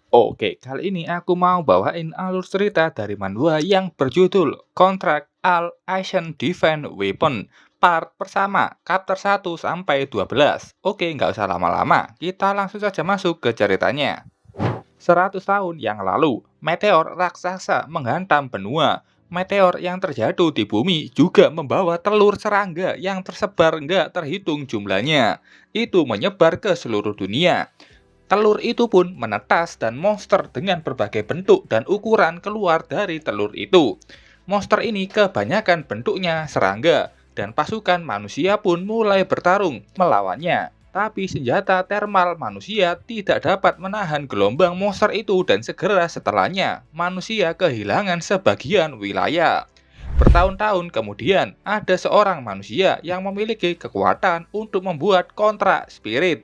Oke, kali ini aku mau bawain alur cerita dari manhwa yang berjudul Contract All Asian Defense Weapon part pertama, chapter 1 sampai 12. Oke, nggak usah lama-lama, kita langsung saja masuk ke ceritanya. 100 tahun yang lalu, meteor raksasa menghantam benua. Meteor yang terjatuh di bumi juga membawa telur serangga yang tersebar nggak terhitung jumlahnya. Itu menyebar ke seluruh dunia. Telur itu pun menetas dan monster dengan berbagai bentuk dan ukuran keluar dari telur itu. Monster ini kebanyakan bentuknya serangga, dan pasukan manusia pun mulai bertarung melawannya. Tapi senjata thermal manusia tidak dapat menahan gelombang monster itu dan segera setelahnya, manusia kehilangan sebagian wilayah. Bertahun-tahun kemudian, ada seorang manusia yang memiliki kekuatan untuk membuat kontrak spirit.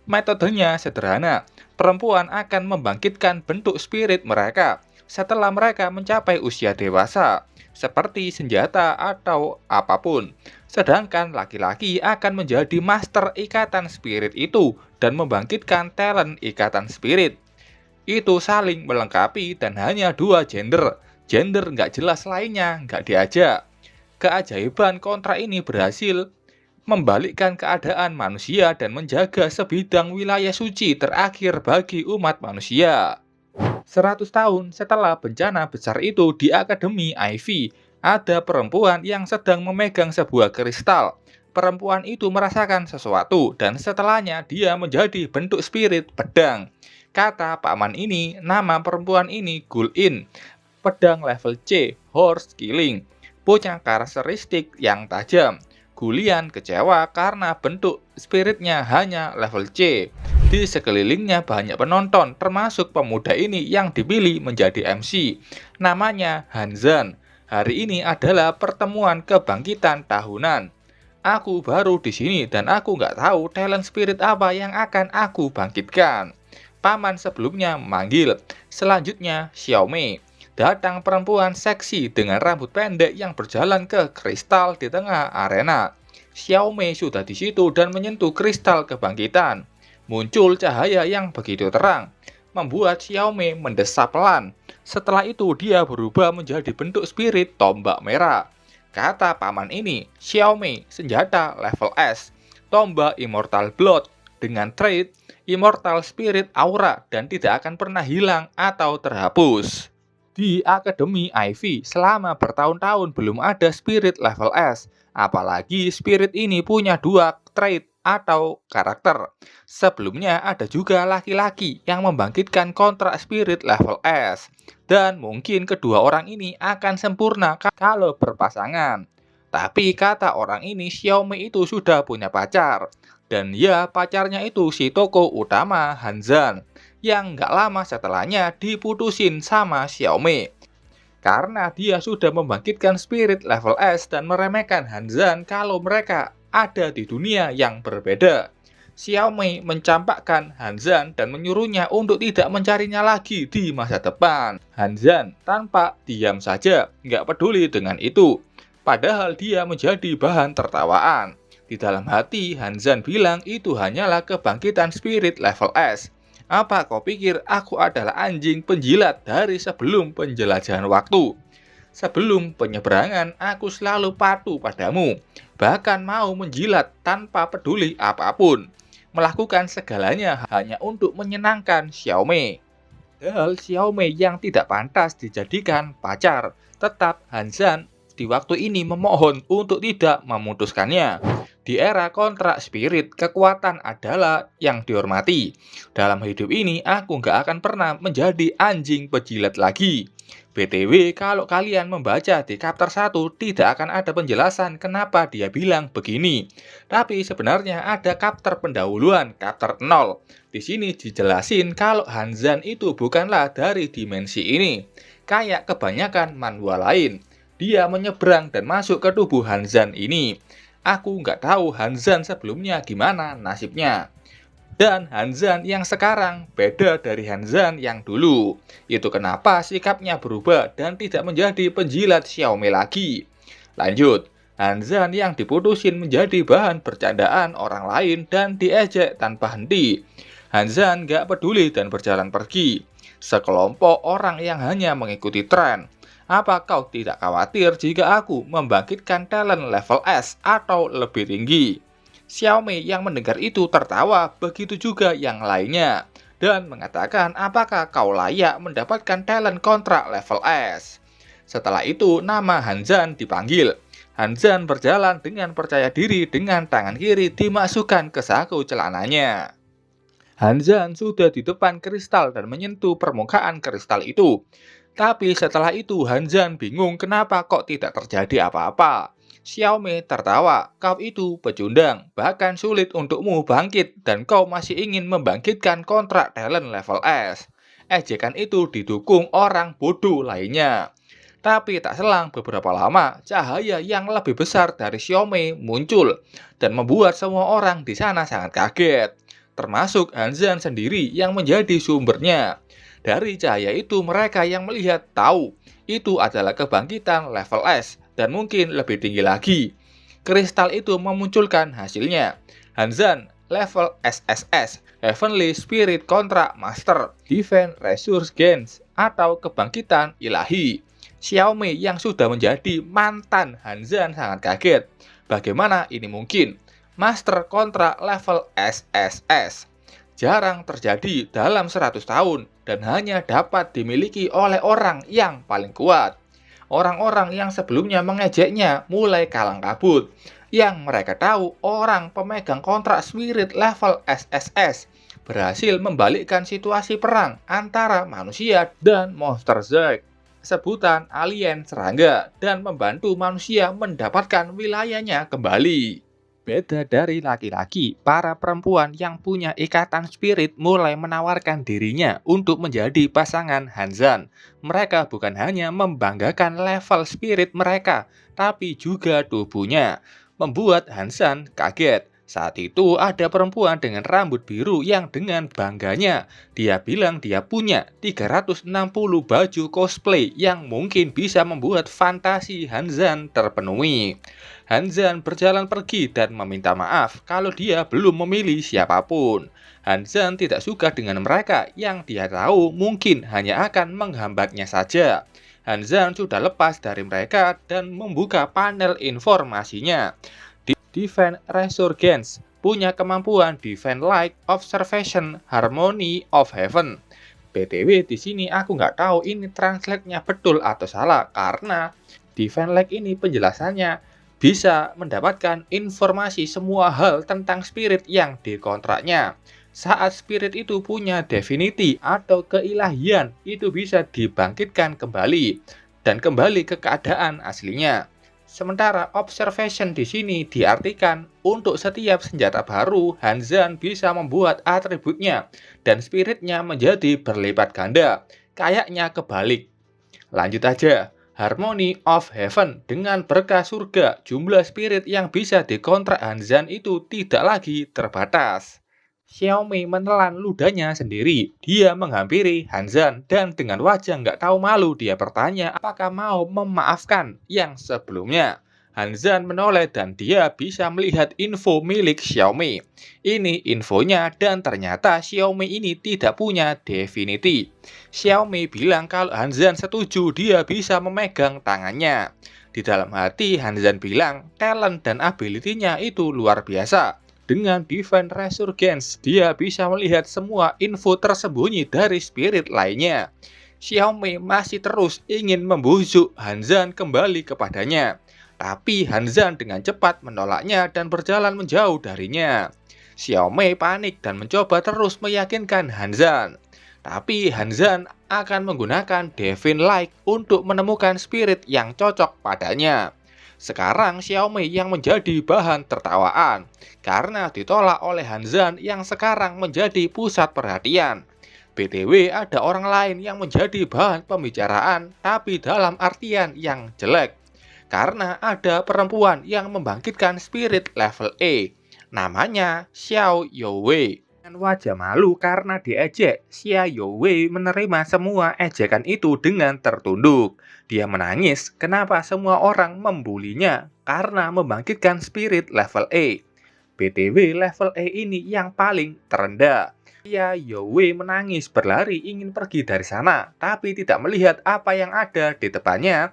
Metodenya sederhana. Perempuan akan membangkitkan bentuk spirit mereka setelah mereka mencapai usia dewasa, seperti senjata atau apapun. Sedangkan laki-laki akan menjadi master ikatan spirit itu dan membangkitkan talent ikatan spirit. Itu saling melengkapi dan hanya dua gender. Gender nggak jelas lainnya nggak diajak. Keajaiban kontrak ini berhasil membalikkan keadaan manusia dan menjaga sebidang wilayah suci terakhir bagi umat manusia. 100 tahun setelah bencana besar itu di Akademi Ivy, ada perempuan yang sedang memegang sebuah kristal. Perempuan itu merasakan sesuatu dan setelahnya dia menjadi bentuk spirit pedang. Kata paman ini, nama perempuan ini Gulin. Pedang level C, horse killing, punya karakteristik yang tajam. Gulian kecewa karena bentuk spiritnya hanya level C. Di sekelilingnya banyak penonton, termasuk pemuda ini yang dipilih menjadi MC. Namanya Hanzan. Hari ini adalah pertemuan kebangkitan tahunan. Aku baru di sini dan aku nggak tahu talent spirit apa yang akan aku bangkitkan. Paman sebelumnya memanggil. Selanjutnya Xiaomei. Datang perempuan seksi dengan rambut pendek yang berjalan ke kristal di tengah arena. Xiaomei sudah di situ dan menyentuh kristal kebangkitan. Muncul cahaya yang begitu terang, membuat Xiaomei mendesap pelan. Setelah itu dia berubah menjadi bentuk spirit tombak merah. Kata paman ini, Xiaomei senjata level S, tombak Immortal Blood dengan trait Immortal Spirit Aura dan tidak akan pernah hilang atau terhapus. Di Akademi Ivy selama bertahun-tahun belum ada spirit level S, apalagi spirit ini punya dua trait atau karakter. Sebelumnya ada juga laki-laki yang membangkitkan kontrak spirit level S, dan mungkin kedua orang ini akan sempurna kalau berpasangan. Tapi kata orang ini Xiaomi itu sudah punya pacar, dan ya pacarnya itu si tokoh utama Hanzan yang nggak lama setelahnya diputusin sama Xiaomi. Karena dia sudah membangkitkan spirit level S dan meremehkan Hanzan kalau mereka ada di dunia yang berbeda. Xiaomi mencampakkan Hanzan dan menyuruhnya untuk tidak mencarinya lagi di masa depan. Hanzan tanpa diam saja, nggak peduli dengan itu. Padahal dia menjadi bahan tertawaan. Di dalam hati, Hanzan bilang itu hanyalah kebangkitan spirit level S. Apa kau pikir aku adalah anjing penjilat dari sebelum penjelajahan waktu? Sebelum penyeberangan, aku selalu patuh padamu, bahkan mau menjilat tanpa peduli apapun. Melakukan segalanya hanya untuk menyenangkan Xiaomei. Padahal Xiaomei yang tidak pantas dijadikan pacar, tetap Hanzan di waktu ini memohon untuk tidak memutuskannya. Di era kontrak spirit, kekuatan adalah yang dihormati. Dalam hidup ini, aku nggak akan pernah menjadi anjing pejilat lagi. BTW, kalau kalian membaca di chapter 1, tidak akan ada penjelasan kenapa dia bilang begini. Tapi sebenarnya ada chapter pendahuluan, chapter 0. Di sini dijelasin kalau Hanzan itu bukanlah dari dimensi ini. Kayak kebanyakan manhwa lain. Dia menyeberang dan masuk ke tubuh Hanzan ini. Aku nggak tahu Hanzan sebelumnya gimana nasibnya. Dan Hanzan yang sekarang beda dari Hanzan yang dulu. Itu kenapa sikapnya berubah dan tidak menjadi penjilat Xiaomi lagi. Lanjut, Hanzan yang diputusin menjadi bahan bercandaan orang lain dan diejek tanpa henti. Hanzan gak peduli dan berjalan pergi. Sekelompok orang yang hanya mengikuti tren. Apa kau tidak khawatir jika aku membangkitkan talent level S atau lebih tinggi? Xiaomi yang mendengar itu tertawa, begitu juga yang lainnya, dan mengatakan apakah kau layak mendapatkan talent kontrak level S. Setelah itu, nama Hanzan dipanggil. Hanzan berjalan dengan percaya diri dengan tangan kiri dimasukkan ke saku celananya. Hanzan sudah di depan kristal dan menyentuh permukaan kristal itu. Tapi setelah itu Hanzan bingung kenapa kok tidak terjadi apa-apa. Xiaomi tertawa, kau itu pecundang, bahkan sulit untukmu bangkit dan kau masih ingin membangkitkan kontrak talent level S. Ejekan itu didukung orang bodoh lainnya. Tapi tak selang beberapa lama, cahaya yang lebih besar dari Xiaomi muncul dan membuat semua orang di sana sangat kaget. Termasuk Hanzan sendiri yang menjadi sumbernya. Dari cahaya itu mereka yang melihat tahu itu adalah kebangkitan level S dan mungkin lebih tinggi lagi. Kristal itu memunculkan hasilnya. Hanzan level SSS, Heavenly Spirit Contract Master, Divine Resource Gains atau kebangkitan ilahi. Xiaomi yang sudah menjadi mantan Hanzan sangat kaget. Bagaimana ini mungkin? Master kontrak level SSS jarang terjadi dalam 100 tahun dan hanya dapat dimiliki oleh orang yang paling kuat. Orang-orang yang sebelumnya mengejeknya mulai kalang kabut. Yang mereka tahu orang pemegang kontrak spirit level SSS berhasil membalikkan situasi perang antara manusia dan monster Zerg, sebutan alien serangga, dan membantu manusia mendapatkan wilayahnya kembali. Beda dari laki-laki, para perempuan yang punya ikatan spirit mulai menawarkan dirinya untuk menjadi pasangan Hanzan. Mereka bukan hanya membanggakan level spirit mereka, tapi juga tubuhnya. Membuat Hanzan kaget. Saat itu ada perempuan dengan rambut biru yang dengan bangganya dia bilang dia punya 360 baju cosplay yang mungkin bisa membuat fantasi Hanzan terpenuhi. Hanzan berjalan pergi dan meminta maaf kalau dia belum memilih siapapun. Hanzan tidak suka dengan mereka yang dia tahu mungkin hanya akan menghambatnya saja. Hanzan sudah lepas dari mereka dan membuka panel informasinya. Divine Resurgence punya kemampuan Divine Light Observation Harmony of Heaven. BTW di sini aku nggak tahu ini translate-nya betul atau salah karena Divine Light ini penjelasannya bisa mendapatkan informasi semua hal tentang spirit yang dikontraknya. Saat spirit itu punya divinity atau keilahian, itu bisa dibangkitkan kembali dan kembali ke keadaan aslinya. Sementara observation di sini diartikan untuk setiap senjata baru, Hanzan bisa membuat atributnya dan spiritnya menjadi berlipat ganda. Kayaknya kebalik. Lanjut aja. Harmony of Heaven dengan berkah surga, jumlah spirit yang bisa dikontrak Hanzan itu tidak lagi terbatas. Xiaomi menelan ludahnya sendiri. Dia menghampiri Hanzan dan dengan wajah nggak tahu malu dia bertanya apakah mau memaafkan yang sebelumnya. Hanzan menoleh dan dia bisa melihat info milik Xiaomi. Ini infonya dan ternyata Xiaomi ini tidak punya Divinity. Xiaomi bilang kalau Hanzan setuju dia bisa memegang tangannya. Di dalam hati Hanzan bilang talent dan ability-nya itu luar biasa. Dengan Divine Resurgence, dia bisa melihat semua info tersembunyi dari spirit lainnya. Xiaomi masih terus ingin membujuk Hanzan kembali kepadanya. Tapi Hanzan dengan cepat menolaknya dan berjalan menjauh darinya. Xiaomi panik dan mencoba terus meyakinkan Hanzan. Tapi Hanzan akan menggunakan Divine Light untuk menemukan spirit yang cocok padanya. Sekarang Xiaomi yang menjadi bahan tertawaan karena ditolak oleh Hanzan yang sekarang menjadi pusat perhatian. BTW ada orang lain yang menjadi bahan pembicaraan tapi dalam artian yang jelek. Karena ada perempuan yang membangkitkan spirit level E. Namanya Xiao Youwei. Dengan wajah malu karena diejek, Xiao Youwei menerima semua ejekan itu dengan tertunduk. Dia menangis kenapa semua orang membulinya karena membangkitkan spirit level E. BTW level E ini yang paling terendah. Ya, Yowie menangis berlari ingin pergi dari sana, tapi tidak melihat apa yang ada di depannya.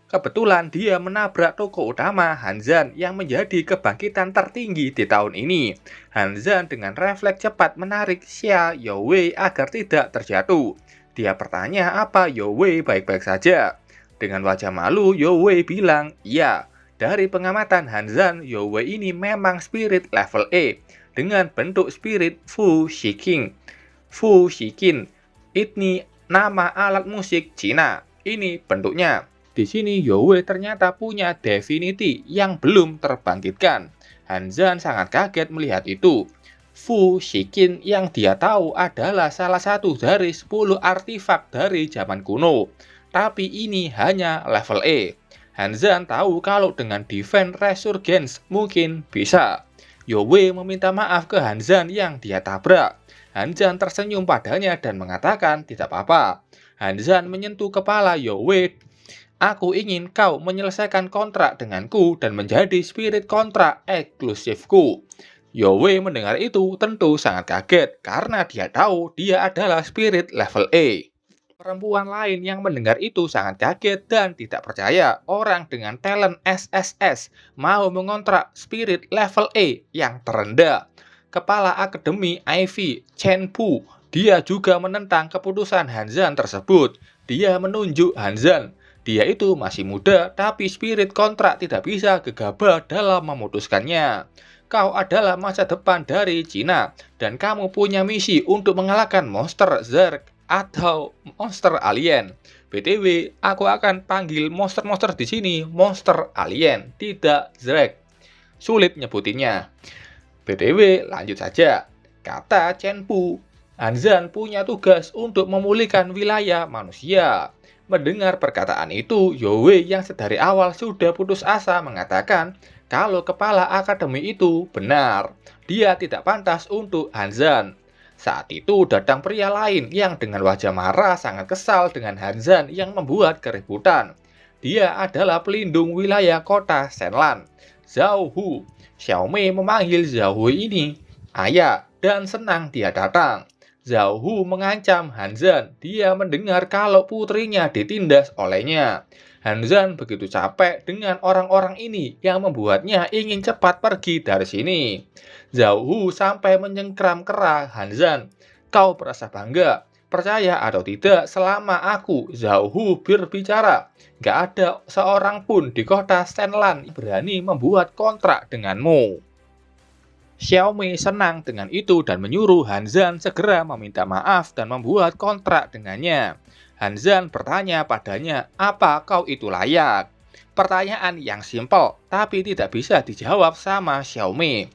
Kebetulan dia menabrak toko utama Hanzan yang menjadi kebangkitan tertinggi di tahun ini. Hanzan dengan refleks cepat menarik Xia Youwei agar tidak terjatuh. Dia bertanya apa Youwei baik-baik saja. Dengan wajah malu, Youwei bilang, "Iya, dari pengamatan Hanzan, Youwei ini memang spirit level E dengan bentuk spirit Fu Shiking. Fu Shikin, ini nama alat musik Cina. Ini bentuknya." Di sini Yowie ternyata punya Divinity yang belum terbangkitkan. Hanzan sangat kaget melihat itu. Fu Shikin yang dia tahu adalah salah satu dari 10 artefak dari zaman kuno. Tapi ini hanya level E. Hanzan tahu kalau dengan Divine Resurgence mungkin bisa. Yowie meminta maaf ke Hanzan yang dia tabrak. Hanzan tersenyum padanya dan mengatakan tidak apa-apa. Hanzan menyentuh kepala Yowie. "Aku ingin kau menyelesaikan kontrak denganku dan menjadi spirit kontrak eksklusifku." Yowie mendengar itu tentu sangat kaget karena dia tahu dia adalah spirit level E. Perempuan lain yang mendengar itu sangat kaget dan tidak percaya orang dengan talent SSS mau mengontrak spirit level E yang terendah. Kepala Akademi Ivy, Chen Pu, dia juga menentang keputusan Hanzan tersebut. Dia menunjuk Hanzan. Dia itu masih muda, tapi spirit kontrak tidak bisa gegabah dalam memutuskannya. Kau adalah masa depan dari Cina, dan kamu punya misi untuk mengalahkan monster Zerg atau monster alien. BTW, aku akan panggil monster-monster di sini monster alien, tidak Zerg. Sulit nyebutinnya. BTW, lanjut saja. Kata Chen Pu, Hanzan punya tugas untuk memulihkan wilayah manusia. Mendengar perkataan itu, Yowie yang sedari awal sudah putus asa mengatakan kalau kepala akademi itu benar. Dia tidak pantas untuk Hanzan. Saat itu datang pria lain yang dengan wajah marah sangat kesal dengan Hanzan yang membuat keributan. Dia adalah pelindung wilayah kota Shenlan, Zhao Hu. Xiaomei memanggil Zhao Hu ini ayah dan senang dia datang. Zhao Hu mengancam Hanzan. Dia mendengar kalau putrinya ditindas olehnya. Hanzan begitu capek dengan orang-orang ini yang membuatnya ingin cepat pergi dari sini. Zhao Hu sampai menyengkram kera Hanzan. "Kau merasa bangga? Percaya atau tidak, selama aku, Zhao Hu, berbicara, gak ada seorang pun di kota Shenlan berani membuat kontrak denganmu." Xiaomei senang dengan itu dan menyuruh Hanzan segera meminta maaf dan membuat kontrak dengannya. Hanzan bertanya padanya, "Apa kau itu layak?" Pertanyaan yang simpel, tapi tidak bisa dijawab sama Xiaomei.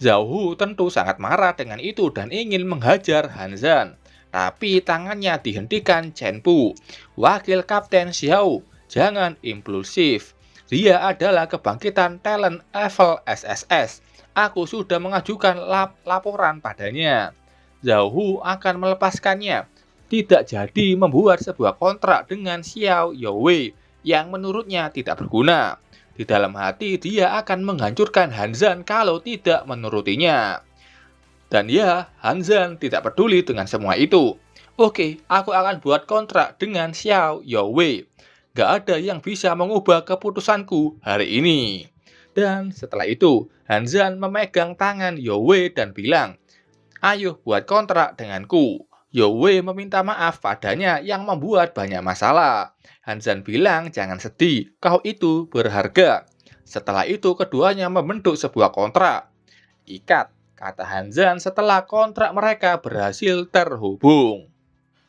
Zhao Hu tentu sangat marah dengan itu dan ingin menghajar Hanzan. Tapi tangannya dihentikan Chen Pu. "Wakil Kapten Xiao, jangan impulsif. Dia adalah kebangkitan talent level SSS. Aku sudah mengajukan laporan padanya. Zhao Hu akan melepaskannya. Tidak jadi membuat sebuah kontrak dengan Xiao Youwei yang menurutnya tidak berguna. Di dalam hati dia akan menghancurkan Hanzan kalau tidak menurutinya. Dan ya, Hanzan tidak peduli dengan semua itu. "Oke, aku akan buat kontrak dengan Xiao Youwei. Gak ada yang bisa mengubah keputusanku hari ini." Dan setelah itu, Hanzan memegang tangan Youwei dan bilang, "Ayo buat kontrak denganku." Youwei meminta maaf padanya yang membuat banyak masalah. Hanzan bilang, "Jangan sedih, kau itu berharga." Setelah itu keduanya membentuk sebuah kontrak. "Ikat," kata Hanzan setelah kontrak mereka berhasil terhubung.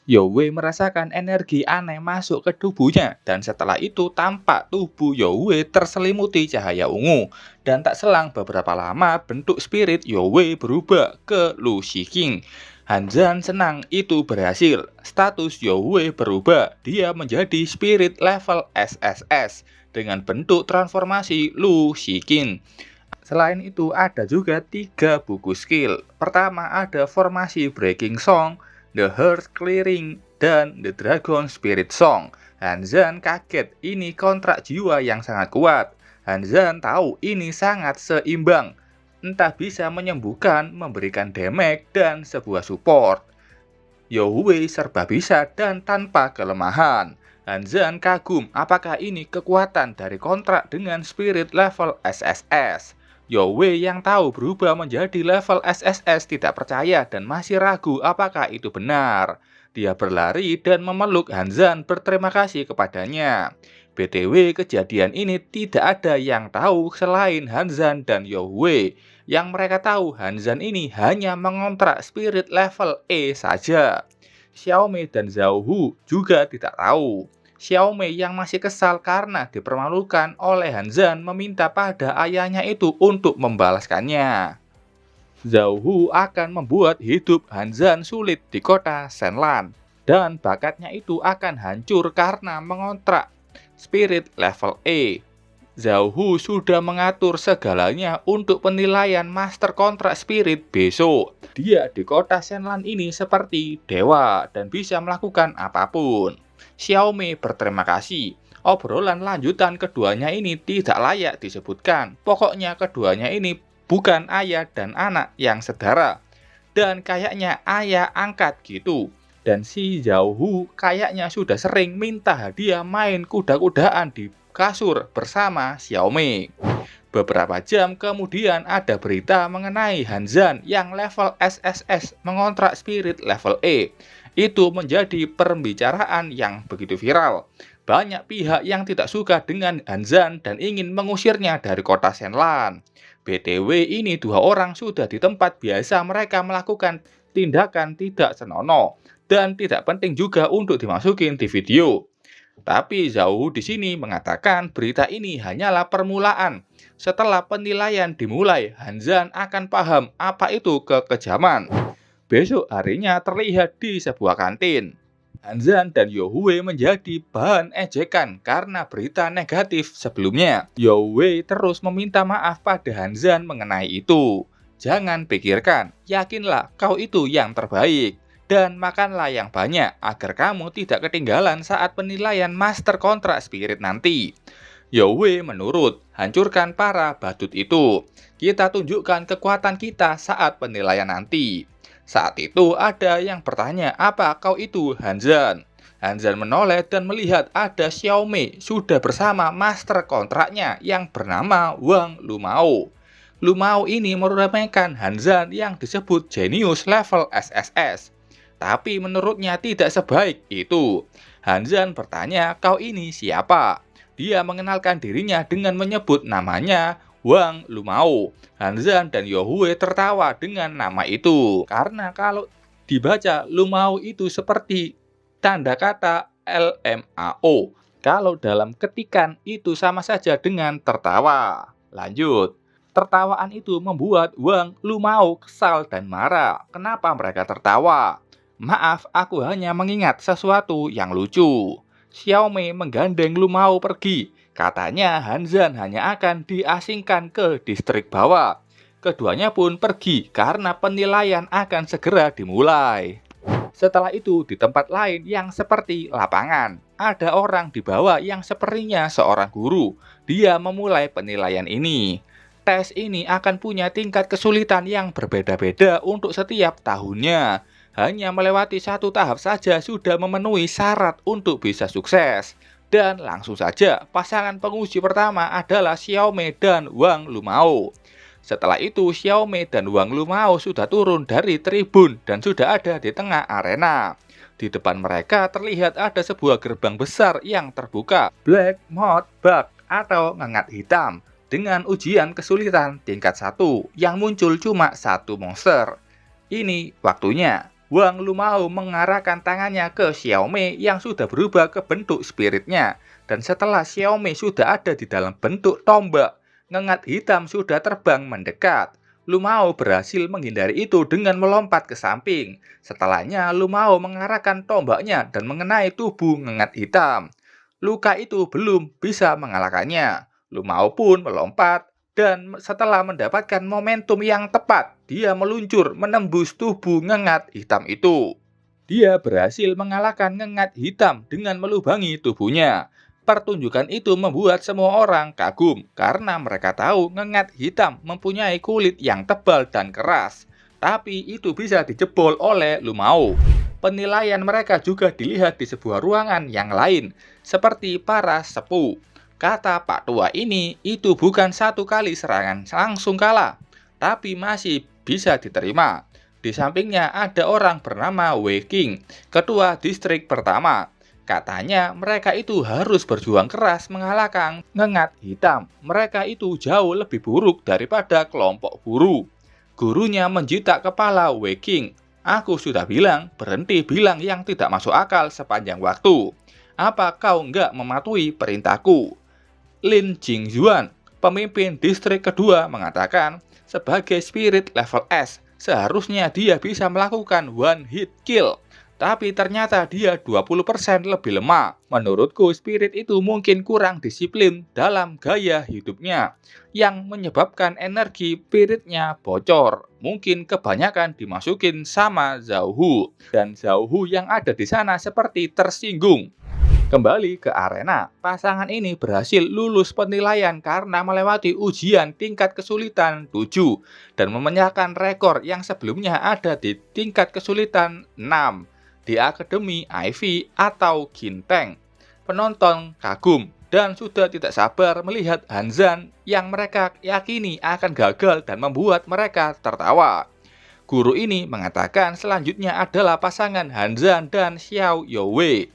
Youwei merasakan energi aneh masuk ke tubuhnya dan setelah itu tampak tubuh Youwei terselimuti cahaya ungu. Dan tak selang beberapa lama bentuk spirit Youwei berubah ke Lu Shiking. Hanzan senang itu berhasil. Status Youwei berubah. Dia menjadi spirit level SSS dengan bentuk transformasi Lu Shiking. Selain itu ada juga 3 buku skill. Pertama ada formasi Breaking Song, The Heart Clearing, dan The Dragon Spirit Song. Hanzan kaget, ini kontrak jiwa yang sangat kuat. Hanzan tahu ini sangat seimbang. entah bisa menyembuhkan, memberikan damage, dan sebuah support. Yowei serba bisa dan tanpa kelemahan. Hanzan kagum apakah ini kekuatan dari kontrak dengan spirit level SSS. Yowei yang tahu berubah menjadi level SSS tidak percaya dan masih ragu apakah itu benar. Dia berlari dan memeluk Hanzan berterima kasih kepadanya. BTW kejadian ini tidak ada yang tahu selain Hanzan dan Yowei. Yang mereka tahu Hanzan ini hanya mengontrak spirit level E saja. Xiaomei dan Zhao Hu juga tidak tahu. Xiaomei yang masih kesal karena dipermalukan oleh Hanzan meminta pada ayahnya itu untuk membalaskannya. Zhao Hu akan membuat hidup Hanzan sulit di kota Shenlan. Dan bakatnya itu akan hancur karena mengontrak spirit level E. Zhao Hu sudah mengatur segalanya untuk penilaian master kontrak spirit besok. Dia di kota Shenlan ini seperti dewa dan bisa melakukan apapun. Xiaomei berterima kasih. Obrolan lanjutan keduanya ini tidak layak disebutkan. Pokoknya keduanya ini bukan ayah dan anak yang sedara. Dan kayaknya ayah angkat gitu. Dan si Zhao Hu kayaknya sudah sering minta hadiah main kuda-kudaan di kasur bersama Xiaomei. Beberapa jam kemudian ada berita mengenai Hanzan yang level SSS mengontrak spirit level E. Itu menjadi pembicaraan yang begitu viral. Banyak pihak yang tidak suka dengan Hanzan dan ingin mengusirnya dari kota Shenlan. BTW ini dua orang sudah di tempat biasa mereka melakukan tindakan tidak senonoh dan tidak penting juga untuk dimasukin di video. Tapi Zhao di sini mengatakan berita ini hanyalah permulaan. Setelah penilaian dimulai, Hanzan akan paham apa itu kekejaman. Besok harinya terlihat di sebuah kantin. Hanzan dan Yowei menjadi bahan ejekan karena berita negatif sebelumnya. Yowei terus meminta maaf pada Hanzan mengenai itu. Jangan pikirkan, yakinlah kau itu yang terbaik. Dan makanlah yang banyak agar kamu tidak ketinggalan saat penilaian master kontrak spirit nanti. Yowei menurut, hancurkan para badut itu. Kita tunjukkan kekuatan kita saat penilaian nanti. Saat itu ada yang bertanya, apa kau itu Hanzan? Hanzan menoleh dan melihat ada Xiaomei sudah bersama master kontraknya yang bernama Wang Lumao. Lumao ini meremehkan Hanzan yang disebut jenius level SSS. Tapi menurutnya tidak sebaik itu. Hanzan bertanya, kau ini siapa? Dia mengenalkan dirinya dengan menyebut namanya Wang Lumao. Hanzan dan Yowei tertawa dengan nama itu. Karena kalau dibaca Lumao itu seperti tanda kata LMAO. Kalau dalam ketikan itu sama saja dengan tertawa. Lanjut. Tertawaan itu membuat Wang Lumao kesal dan marah. Kenapa mereka tertawa? Maaf, aku hanya mengingat sesuatu yang lucu. Xiaomei menggandeng Lumao pergi. Katanya Hanzan hanya akan diasingkan ke distrik bawah. Keduanya pun pergi karena penilaian akan segera dimulai. Setelah itu di tempat lain yang seperti lapangan, ada orang di bawah yang sepertinya seorang guru. Dia memulai penilaian ini. Tes ini akan punya tingkat kesulitan yang berbeda-beda untuk setiap tahunnya. Hanya melewati satu tahap saja sudah memenuhi syarat untuk bisa sukses. Dan langsung saja pasangan penguji pertama adalah Xiaomei dan Wang Lumao. Setelah itu Xiaomei dan Wang Lumao sudah turun dari tribun dan sudah ada di tengah arena. Di depan mereka terlihat ada sebuah gerbang besar yang terbuka. Black Mode Bug atau ngengat hitam. Dengan ujian kesulitan tingkat 1 yang muncul cuma satu monster. Ini waktunya. Wang Lumao mengarahkan tangannya ke Xiaomei yang sudah berubah ke bentuk spiritnya. Dan setelah Xiaomei sudah ada di dalam bentuk tombak, ngengat hitam sudah terbang mendekat. Lumao berhasil menghindari itu dengan melompat ke samping. Setelahnya Lumao mengarahkan tombaknya dan mengenai tubuh ngengat hitam. Luka itu belum bisa mengalahkannya. Lumao pun melompat. Dan setelah mendapatkan momentum yang tepat, dia meluncur menembus tubuh ngengat hitam itu. Dia berhasil mengalahkan ngengat hitam dengan melubangi tubuhnya. Pertunjukan itu membuat semua orang kagum karena mereka tahu ngengat hitam mempunyai kulit yang tebal dan keras. Tapi itu bisa dijebol oleh Lumao. Penilaian mereka juga dilihat di sebuah ruangan yang lain, seperti para sepuh. Kata Pak Tua ini, itu bukan satu kali serangan langsung kalah, tapi masih bisa diterima. Di sampingnya ada orang bernama Wei King, ketua distrik pertama. Katanya mereka itu harus berjuang keras mengalahkan ngengat hitam. Mereka itu jauh lebih buruk daripada kelompok guru. Gurunya menjitak kepala Wei King. Aku sudah bilang, berhenti bilang yang tidak masuk akal sepanjang waktu. Apa kau nggak mematuhi perintahku? Lin Jingzuan, pemimpin distrik kedua, mengatakan, sebagai spirit level S, seharusnya dia bisa melakukan one hit kill. Tapi ternyata dia 20% lebih lemah. Menurutku spirit itu mungkin kurang disiplin dalam gaya hidupnya, yang menyebabkan energi spiritnya bocor. Mungkin kebanyakan dimasukin sama Zhao Hu, dan Zhao Hu yang ada di sana seperti tersinggung. Kembali ke arena, pasangan ini berhasil lulus penilaian karena melewati ujian tingkat kesulitan 7 dan memecahkan rekor yang sebelumnya ada di tingkat kesulitan 6 di Akademi Ivy atau Ginteng. Penonton kagum dan sudah tidak sabar melihat Hanzhan yang mereka yakini akan gagal dan membuat mereka tertawa. Guru ini mengatakan selanjutnya adalah pasangan Hanzhan dan Xiao Youwei,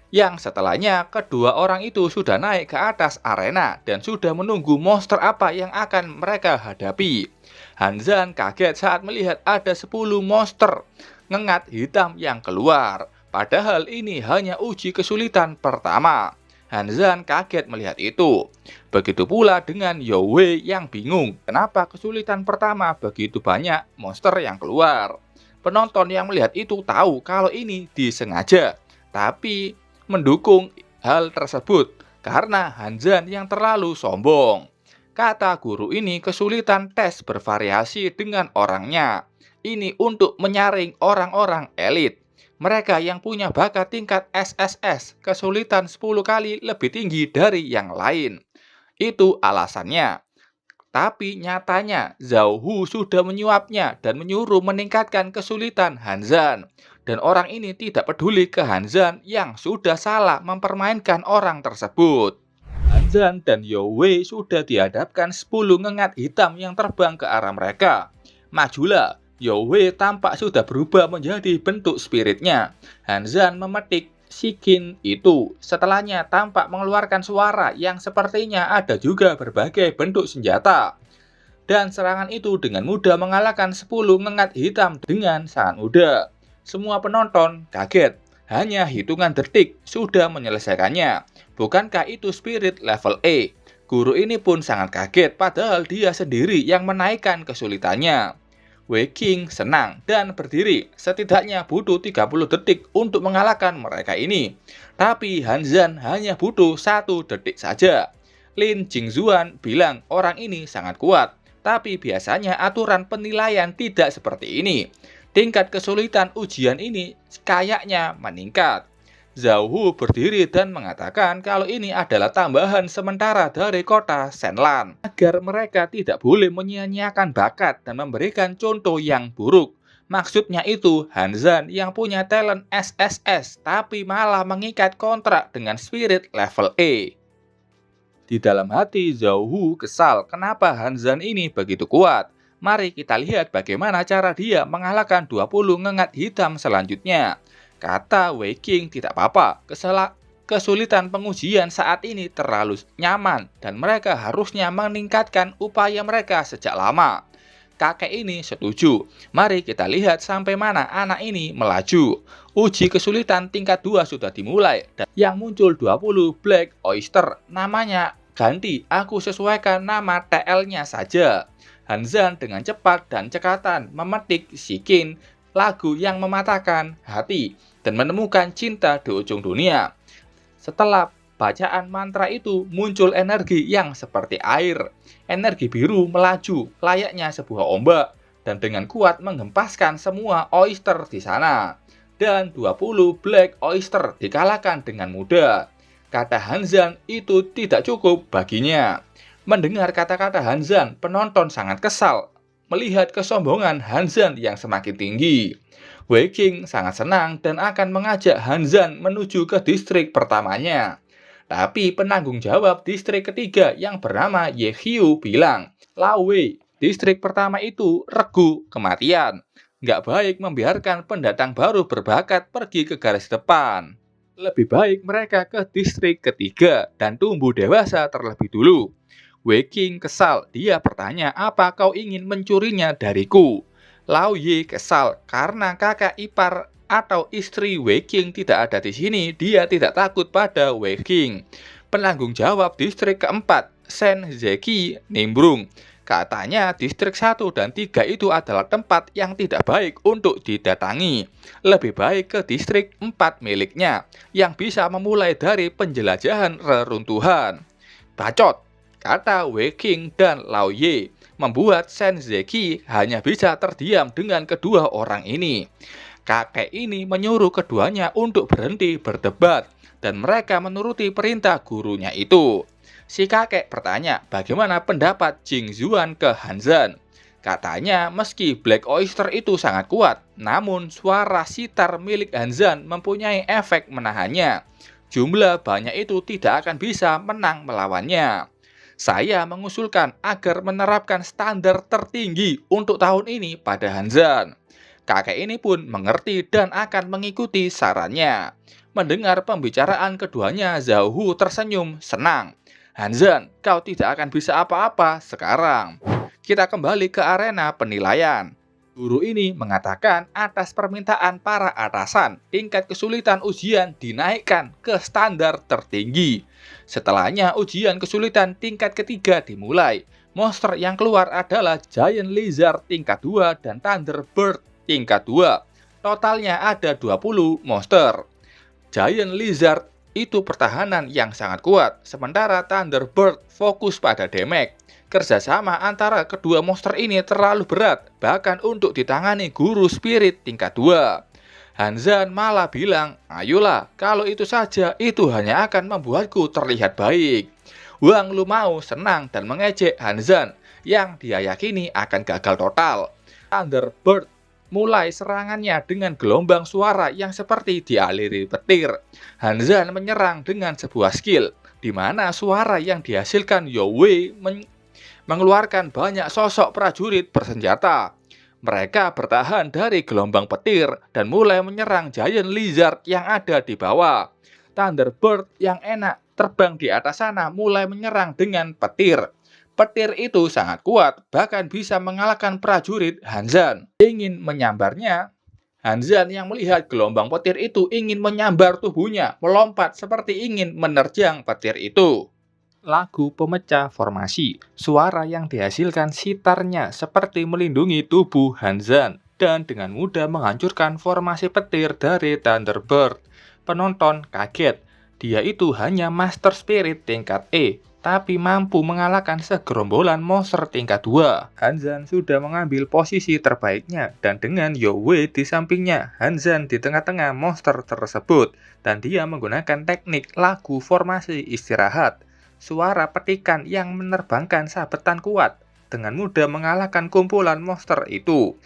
yang setelahnya kedua orang itu sudah naik ke atas arena dan sudah menunggu monster apa yang akan mereka hadapi. Hanzhan kaget saat melihat ada 10 monster ngengat hitam yang keluar. Padahal ini hanya uji kesulitan pertama. Hanzhan kaget melihat itu. Begitu pula dengan Youwei yang bingung kenapa kesulitan pertama begitu banyak monster yang keluar. Penonton yang melihat itu tahu kalau ini disengaja, tapi mendukung hal tersebut karena Hanzhan yang terlalu sombong. Kata guru ini, kesulitan tes bervariasi dengan orangnya. Ini untuk menyaring orang-orang elit. Mereka yang punya bakat tingkat SSS, kesulitan 10 kali lebih tinggi dari yang lain. Itu alasannya. Tapi nyatanya Zhao Hu sudah menyuapnya dan menyuruh meningkatkan kesulitan Hanzhan. Dan orang ini tidak peduli ke Hanzhan yang sudah salah mempermainkan orang tersebut. Hanzhan dan Youwei sudah dihadapkan 10 ngengat hitam yang terbang ke arah mereka. Majulah, Youwei tampak sudah berubah menjadi bentuk spiritnya. Hanzhan memetik Shikin itu. Setelahnya tampak mengeluarkan suara yang sepertinya ada juga berbagai bentuk senjata. Dan serangan itu dengan mudah mengalahkan 10 ngengat hitam dengan sangat mudah. Semua penonton kaget, hanya hitungan detik sudah menyelesaikannya. Bukankah itu spirit level E? Guru ini pun sangat kaget padahal dia sendiri yang menaikkan kesulitannya. Wei King senang dan berdiri, setidaknya butuh 30 detik untuk mengalahkan mereka ini. Tapi Hanzhan hanya butuh 1 detik saja. Lin Jingzuan bilang orang ini sangat kuat, tapi biasanya aturan penilaian tidak seperti ini. Tingkat kesulitan ujian ini kayaknya meningkat. Zhao Hu berdiri dan mengatakan kalau ini adalah tambahan sementara dari kota Shenlan, agar mereka tidak boleh menyia-nyiakan bakat dan memberikan contoh yang buruk. Maksudnya itu Hanzhan yang punya talent SSS tapi malah mengikat kontrak dengan spirit level E. Di dalam hati Zhao Hu kesal kenapa Hanzhan ini begitu kuat. Mari kita lihat bagaimana cara dia mengalahkan 20 ngengat hitam selanjutnya. Kata Wei King, tidak apa-apa, kesulitan pengujian saat ini terlalu nyaman dan mereka harusnya meningkatkan upaya mereka sejak lama. Kakek ini setuju. Mari kita lihat sampai mana anak ini melaju. Uji kesulitan tingkat 2 sudah dimulai dan yang muncul 20 Black Oyster. Namanya ganti, aku sesuaikan nama TL-nya saja. Hanzhan dengan cepat dan cekatan memetik Shikin, lagu yang mematahkan hati dan menemukan cinta di ujung dunia. Setelah bacaan mantra itu muncul energi yang seperti air. Energi biru melaju layaknya sebuah ombak dan dengan kuat menghempaskan semua oyster di sana. Dan 20 Black Oyster dikalahkan dengan mudah. Kata Hanzan itu tidak cukup baginya. Mendengar kata-kata Hanzan, penonton sangat kesal melihat kesombongan Hanzan yang semakin tinggi. Wei Qing sangat senang dan akan mengajak Hanzan menuju ke distrik pertamanya. Tapi penanggung jawab distrik ketiga yang bernama Ye Qiu bilang, Lao Wei, distrik pertama itu regu kematian. Nggak baik membiarkan pendatang baru berbakat pergi ke garis depan. Lebih baik mereka ke distrik ketiga dan tumbuh dewasa terlebih dulu. Wei Qing kesal, dia bertanya apa kau ingin mencurinya dariku. Lao Ye kesal karena kakak ipar atau istri Wei Qing tidak ada di sini, dia tidak takut pada Wei Qing. Penanggung jawab distrik keempat, Shen Zeki, nimbrung. Katanya distrik 1 dan 3 itu adalah tempat yang tidak baik untuk didatangi. Lebih baik ke distrik 4 miliknya, yang bisa memulai dari penjelajahan reruntuhan. Bacot, kata Wei Qing dan Lao Ye, membuat Shen Zeki hanya bisa terdiam dengan kedua orang ini. Kakek ini menyuruh keduanya untuk berhenti berdebat, dan mereka menuruti perintah gurunya itu. Si kakek bertanya bagaimana pendapat Jing Zuan ke Hanzan. Katanya meski Black Oyster itu sangat kuat, namun suara sitar milik Hanzan mempunyai efek menahannya. Jumlah banyak itu tidak akan bisa menang melawannya. Saya mengusulkan agar menerapkan standar tertinggi untuk tahun ini pada Hanzan. Kakek ini pun mengerti dan akan mengikuti sarannya. Mendengar pembicaraan keduanya, Zhao Hu tersenyum senang. Hanzan, kau tidak akan bisa apa-apa sekarang. Kita kembali ke arena penilaian. Guru ini mengatakan atas permintaan para atasan, tingkat kesulitan ujian dinaikkan ke standar tertinggi. Setelahnya ujian kesulitan tingkat ketiga dimulai. Monster yang keluar adalah Giant Lizard tingkat 2 dan Thunderbird tingkat 2. Totalnya ada 20 monster. Giant Lizard itu pertahanan yang sangat kuat, sementara Thunderbird fokus pada damage. Kerjasama antara kedua monster ini terlalu berat, bahkan untuk ditangani guru spirit tingkat 2. Hanzan malah bilang, ayolah, kalau itu saja, itu hanya akan membuatku terlihat baik. Wang Lumao senang dan mengejek Hanzan, yang dia yakini akan gagal total. Thunderbird mulai serangannya dengan gelombang suara yang seperti dialiri petir. Hanzan menyerang dengan sebuah skill, di mana suara yang dihasilkan Yao Wei mengeluarkan banyak sosok prajurit bersenjata. Mereka bertahan dari gelombang petir dan mulai menyerang Giant Lizard yang ada di bawah. Thunderbird yang enak terbang di atas sana mulai menyerang dengan petir. Petir itu sangat kuat, bahkan bisa mengalahkan prajurit Hanzan. Ingin menyambarnya, Hanzan yang melihat gelombang petir itu ingin menyambar tubuhnya, melompat seperti ingin menerjang petir itu. Lagu pemecah formasi, suara yang dihasilkan sitarnya seperti melindungi tubuh Hanzan dan dengan mudah menghancurkan formasi petir dari Thunderbird. Penonton kaget, dia itu hanya Master Spirit tingkat E, tapi mampu mengalahkan segerombolan monster tingkat 2. Hanzan sudah mengambil posisi terbaiknya dan dengan Yao Wei di sampingnya, Hanzan di tengah-tengah monster tersebut dan dia menggunakan teknik lagu formasi istirahat. Suara petikan yang menerbangkan sabetan kuat dengan mudah mengalahkan kumpulan monster itu.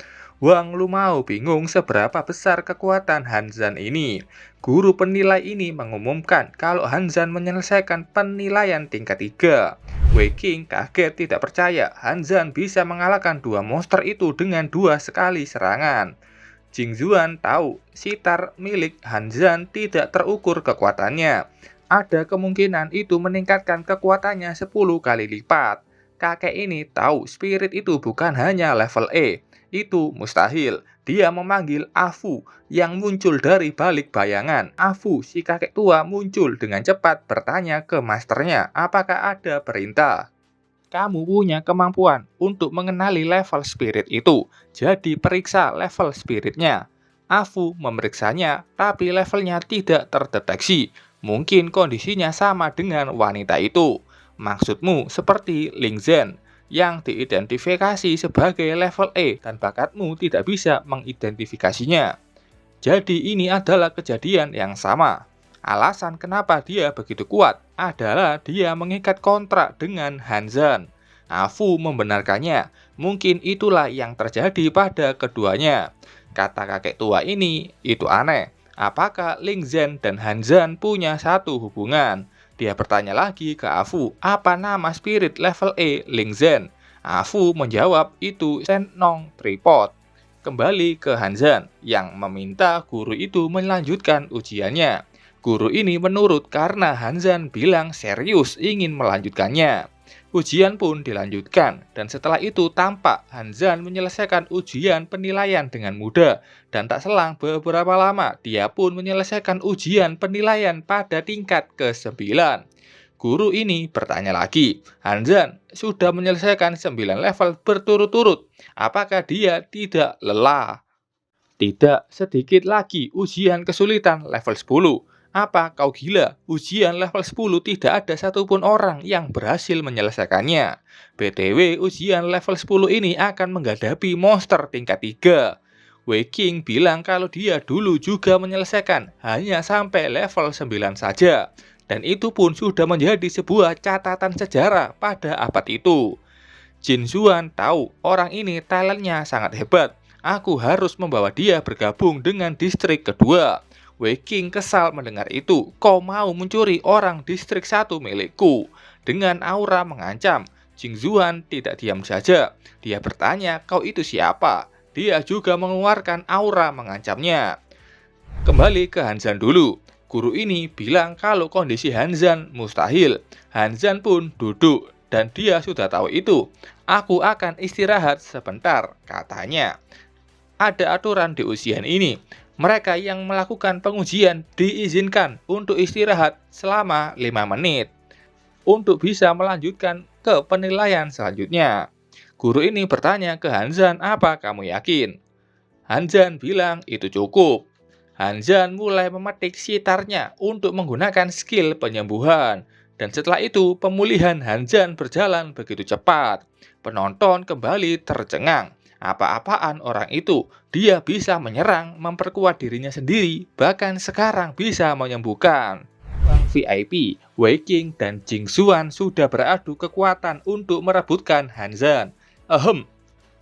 Wang Lumao bingung seberapa besar kekuatan Hanzan ini. Guru penilai ini mengumumkan kalau Hanzan menyelesaikan penilaian tingkat 3. Wei Qing kaget tidak percaya Hanzan bisa mengalahkan dua monster itu dengan 2 sekali serangan. Jing Zuan tahu sitar milik Hanzan tidak terukur kekuatannya. Ada kemungkinan itu meningkatkan kekuatannya 10 kali lipat. Kakek ini tahu spirit itu bukan hanya level E. Itu mustahil. Dia memanggil Afu yang muncul dari balik bayangan. Afu, si kakek tua, muncul dengan cepat bertanya ke masternya, apakah ada perintah? Kamu punya kemampuan untuk mengenali level spirit itu. Jadi periksa level spiritnya. Afu memeriksanya, tapi levelnya tidak terdeteksi. Mungkin kondisinya sama dengan wanita itu. Maksudmu seperti Ling Zhen yang diidentifikasi sebagai level E dan bakatmu tidak bisa mengidentifikasinya. Jadi ini adalah kejadian yang sama. Alasan kenapa dia begitu kuat adalah dia mengikat kontrak dengan Hanzhan. Afu membenarkannya. Mungkin itulah yang terjadi pada keduanya. Kata kakek tua ini, itu aneh. Apakah Ling Zhen dan Hanzhan punya satu hubungan? Dia bertanya lagi ke Afu, apa nama spirit level E Ling Zhen? Afu menjawab, itu Shenong Tripod. Kembali ke Hanzhan yang meminta guru itu melanjutkan ujiannya. Guru ini menurut karena Hanzhan bilang serius ingin melanjutkannya. Ujian pun dilanjutkan, dan setelah itu tampak Hanzhan menyelesaikan ujian penilaian dengan mudah, dan tak selang beberapa lama dia pun menyelesaikan ujian penilaian pada tingkat ke-9. Guru ini bertanya lagi, Hanzhan sudah menyelesaikan 9 level berturut-turut, apakah dia tidak lelah? Tidak sedikit lagi ujian kesulitan level 10. Apa kau gila? Ujian level 10 tidak ada satupun orang yang berhasil menyelesaikannya. BTW, ujian level 10 ini akan menghadapi monster tingkat 3. Wei King bilang kalau dia dulu juga menyelesaikan hanya sampai level 9 saja. Dan itu pun sudah menjadi sebuah catatan sejarah pada abad itu. Jin Zuan tahu orang ini talentnya sangat hebat. Aku harus membawa dia bergabung dengan distrik kedua. Wei King kesal mendengar itu. Kau mau mencuri orang distrik 1 milikku. Dengan aura mengancam, Jin Zuan tidak diam saja. Dia bertanya, kau itu siapa? Dia juga mengeluarkan aura mengancamnya. Kembali ke Hanzhan dulu. Guru ini bilang kalau kondisi Hanzhan mustahil. Hanzhan pun duduk dan dia sudah tahu itu. Aku akan istirahat sebentar, katanya. Ada aturan di ujian ini. Mereka yang melakukan pengujian diizinkan untuk istirahat selama 5 menit untuk bisa melanjutkan ke penilaian selanjutnya. Guru ini bertanya ke Hanzhan, apa kamu yakin? Hanzhan bilang itu cukup. Hanzhan mulai memetik sitarnya untuk menggunakan skill penyembuhan. Dan setelah itu pemulihan Hanzhan berjalan begitu cepat. Penonton kembali tercengang. Apa-apaan orang itu, dia bisa menyerang, memperkuat dirinya sendiri, bahkan sekarang bisa menyembuhkan. Ruang VIP, Wei King dan Jing Zuan sudah beradu kekuatan untuk merebutkan Hanzhan.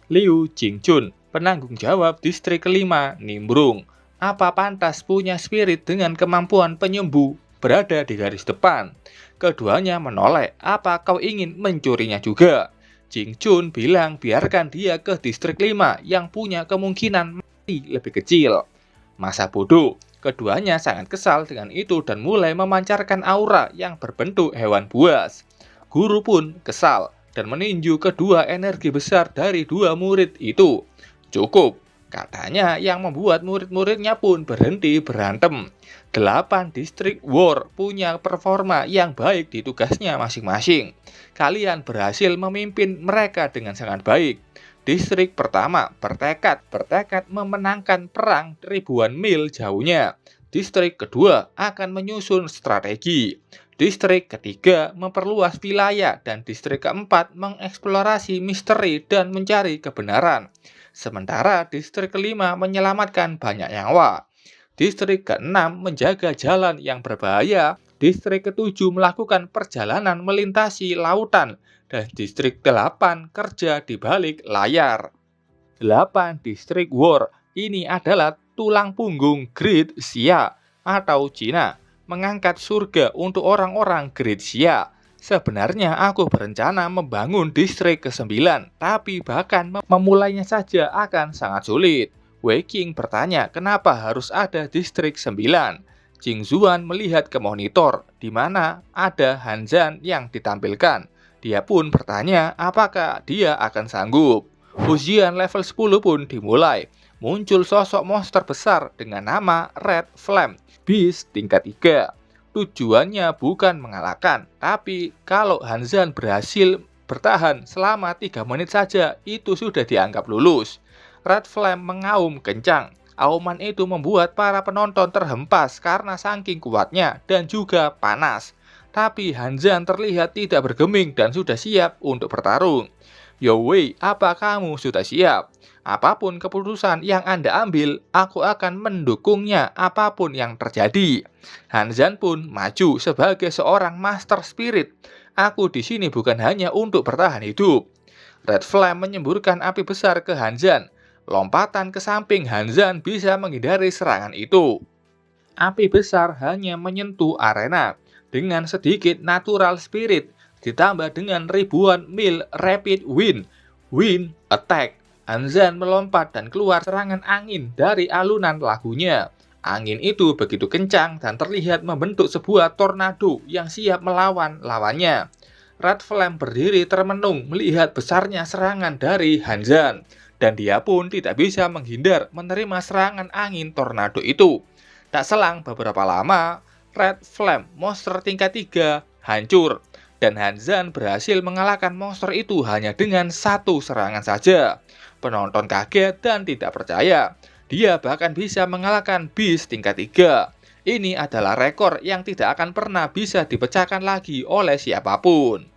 Liu Jingchun, penanggung jawab distrik kelima, nimbrung. Apa pantas punya spirit dengan kemampuan penyembuh berada di garis depan? Keduanya menoleh, apa kau ingin mencurinya juga? Jingchun bilang biarkan dia ke distrik 5 yang punya kemungkinan mati lebih kecil. Masa bodoh, keduanya sangat kesal dengan itu dan mulai memancarkan aura yang berbentuk hewan buas. Guru pun kesal dan meninju kedua energi besar dari dua murid itu. Cukup, katanya yang membuat murid-muridnya pun berhenti berantem. 8 distrik war punya performa yang baik di tugasnya masing-masing. Kalian berhasil memimpin mereka dengan sangat baik. Distrik pertama bertekad memenangkan perang ribuan mil jauhnya. Distrik kedua akan menyusun strategi. Distrik ketiga memperluas wilayah dan distrik keempat mengeksplorasi misteri dan mencari kebenaran. Sementara distrik kelima menyelamatkan banyak nyawa. Distrik ke-6 menjaga jalan yang berbahaya. Distrik ke-7 melakukan perjalanan melintasi lautan. Dan distrik ke-8 kerja di balik layar. 8 distrik war ini adalah tulang punggung Great Xia atau Cina. Mengangkat surga untuk orang-orang Great Xia. Sebenarnya aku berencana membangun distrik ke-9, tapi bahkan memulainya saja akan sangat sulit. Wei King bertanya kenapa harus ada distrik 9. Jing Zuan melihat ke monitor di mana ada Hanzhan yang ditampilkan. Dia pun bertanya apakah dia akan sanggup. Ujian level 10 pun dimulai. Muncul sosok monster besar dengan nama Red Flame, Beast tingkat 3. Tujuannya bukan mengalahkan, tapi kalau Hanzhan berhasil bertahan selama 3 menit saja, itu sudah dianggap lulus. Red Flame mengaum kencang. Auman itu membuat para penonton terhempas karena saking kuatnya dan juga panas. Tapi Hanzhan terlihat tidak bergeming dan sudah siap untuk bertarung. Yo Wei, apa kamu sudah siap? Apapun keputusan yang Anda ambil, aku akan mendukungnya apapun yang terjadi. Hanzan pun maju sebagai seorang master spirit. Aku di sini bukan hanya untuk bertahan hidup. Red Flame menyemburkan api besar ke Hanzan. Lompatan ke samping Hanzan bisa menghindari serangan itu. Api besar hanya menyentuh arena dengan sedikit natural spirit ditambah dengan ribuan mil rapid wind attack. Hanzan melompat dan keluar serangan angin dari alunan lagunya. Angin itu begitu kencang dan terlihat membentuk sebuah tornado yang siap melawan lawannya. Red Flame berdiri termenung melihat besarnya serangan dari Hanzan, dan dia pun tidak bisa menghindar menerima serangan angin tornado itu. Tak selang beberapa lama, Red Flame monster tingkat 3 hancur, dan Hanzan berhasil mengalahkan monster itu hanya dengan satu serangan saja. Penonton kaget dan tidak percaya. Dia bahkan bisa mengalahkan Beast tingkat 3. Ini adalah rekor yang tidak akan pernah bisa dipecahkan lagi oleh siapapun.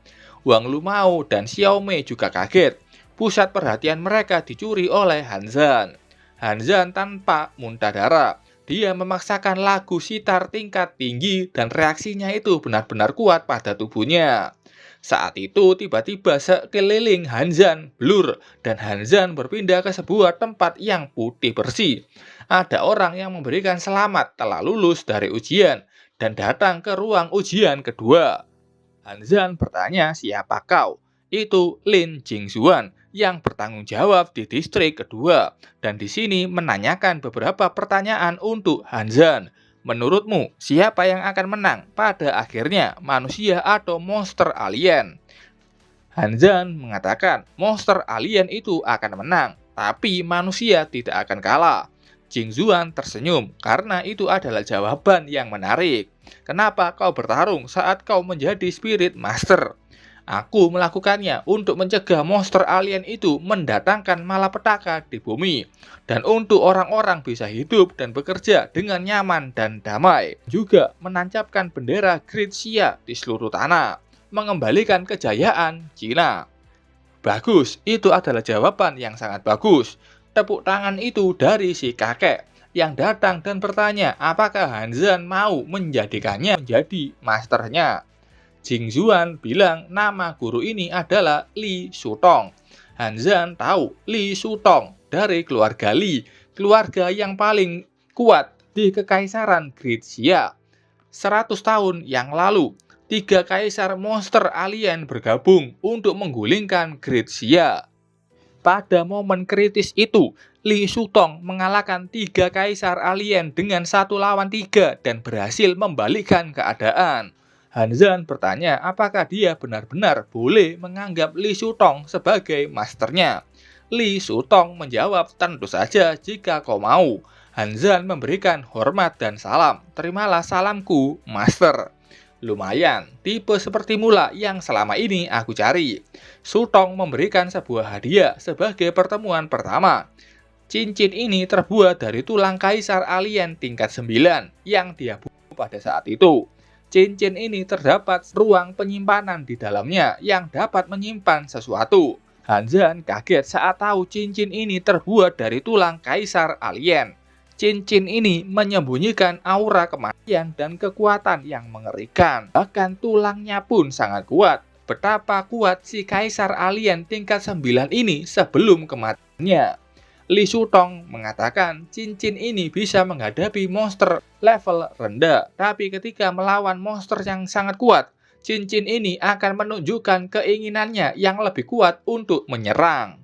Wang Lumao dan Xiaomei juga kaget. Pusat perhatian mereka dicuri oleh Hanzan. Hanzan tanpa muntah darah. Dia memaksakan lagu sitar tingkat tinggi dan reaksinya itu benar-benar kuat pada tubuhnya. Saat itu tiba-tiba sekeliling Hanzan blur dan Hanzan berpindah ke sebuah tempat yang putih bersih. Ada orang yang memberikan selamat telah lulus dari ujian dan datang ke ruang ujian kedua. Hanzan bertanya, siapa kau? Itu Lin Jingzuan yang bertanggung jawab di distrik kedua dan di sini menanyakan beberapa pertanyaan untuk Hanzan. Menurutmu, siapa yang akan menang pada akhirnya, manusia atau monster alien? Hanzan mengatakan monster alien itu akan menang, tapi manusia tidak akan kalah. Jingzuan tersenyum karena itu adalah jawaban yang menarik. Kenapa kau bertarung saat kau menjadi spirit master? Aku melakukannya untuk mencegah monster alien itu mendatangkan malapetaka di bumi, dan untuk orang-orang bisa hidup dan bekerja dengan nyaman dan damai. Juga menancapkan bendera Great Xia di seluruh tanah, mengembalikan kejayaan Cina. Bagus, itu adalah jawaban yang sangat bagus. Tepuk tangan itu dari si kakek yang datang dan bertanya apakah Hanzan mau menjadikannya menjadi masternya. Jingzuan bilang nama guru ini adalah Li Shutong. Hanzan tahu Li Shutong dari keluarga Li, keluarga yang paling kuat di Kekaisaran Great Xia. 100 tahun yang lalu, 3 kaisar monster alien bergabung untuk menggulingkan Great Xia. Pada momen kritis itu, Li Shutong mengalahkan 3 kaisar alien dengan 1 lawan 3 dan berhasil membalikkan keadaan. Hanzan bertanya apakah dia benar-benar boleh menganggap Li Shutong sebagai masternya. Li Shutong menjawab, tentu saja jika kau mau. Hanzan memberikan hormat dan salam. Terimalah salamku, master. Lumayan, tipe seperti mula yang selama ini aku cari. Shutong memberikan sebuah hadiah sebagai pertemuan pertama. Cincin ini terbuat dari tulang kaisar alien tingkat 9 yang dia bunuh pada saat itu. Cincin ini terdapat ruang penyimpanan di dalamnya yang dapat menyimpan sesuatu. Hanzan kaget saat tahu cincin ini terbuat dari tulang kaisar alien. Cincin ini menyembunyikan aura kematian dan kekuatan yang mengerikan. Bahkan tulangnya pun sangat kuat. Betapa kuat si kaisar alien tingkat 9 ini sebelum kematiannya. Li Shutong mengatakan cincin ini bisa menghadapi monster level rendah, tapi ketika melawan monster yang sangat kuat, cincin ini akan menunjukkan keinginannya yang lebih kuat untuk menyerang.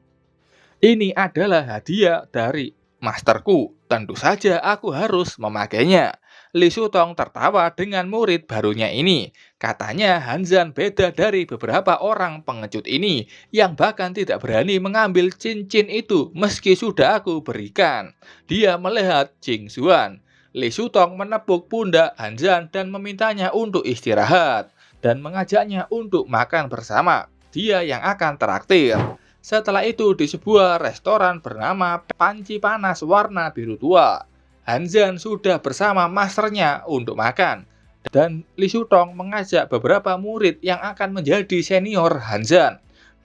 Ini adalah hadiah dari masterku, tentu saja aku harus memakainya. Li Shutong tertawa dengan murid barunya ini. Katanya Hanzan beda dari beberapa orang pengecut ini yang bahkan tidak berani mengambil cincin itu meski sudah aku berikan. Dia melihat Jingzuan. Li Shutong menepuk pundak Hanzan dan memintanya untuk istirahat dan mengajaknya untuk makan bersama. Dia yang akan traktir. Setelah itu di sebuah restoran bernama Panci Panas Warna Biru Tua, Hanzan sudah bersama masternya untuk makan. Dan Li Shutong mengajak beberapa murid yang akan menjadi senior Hanzan.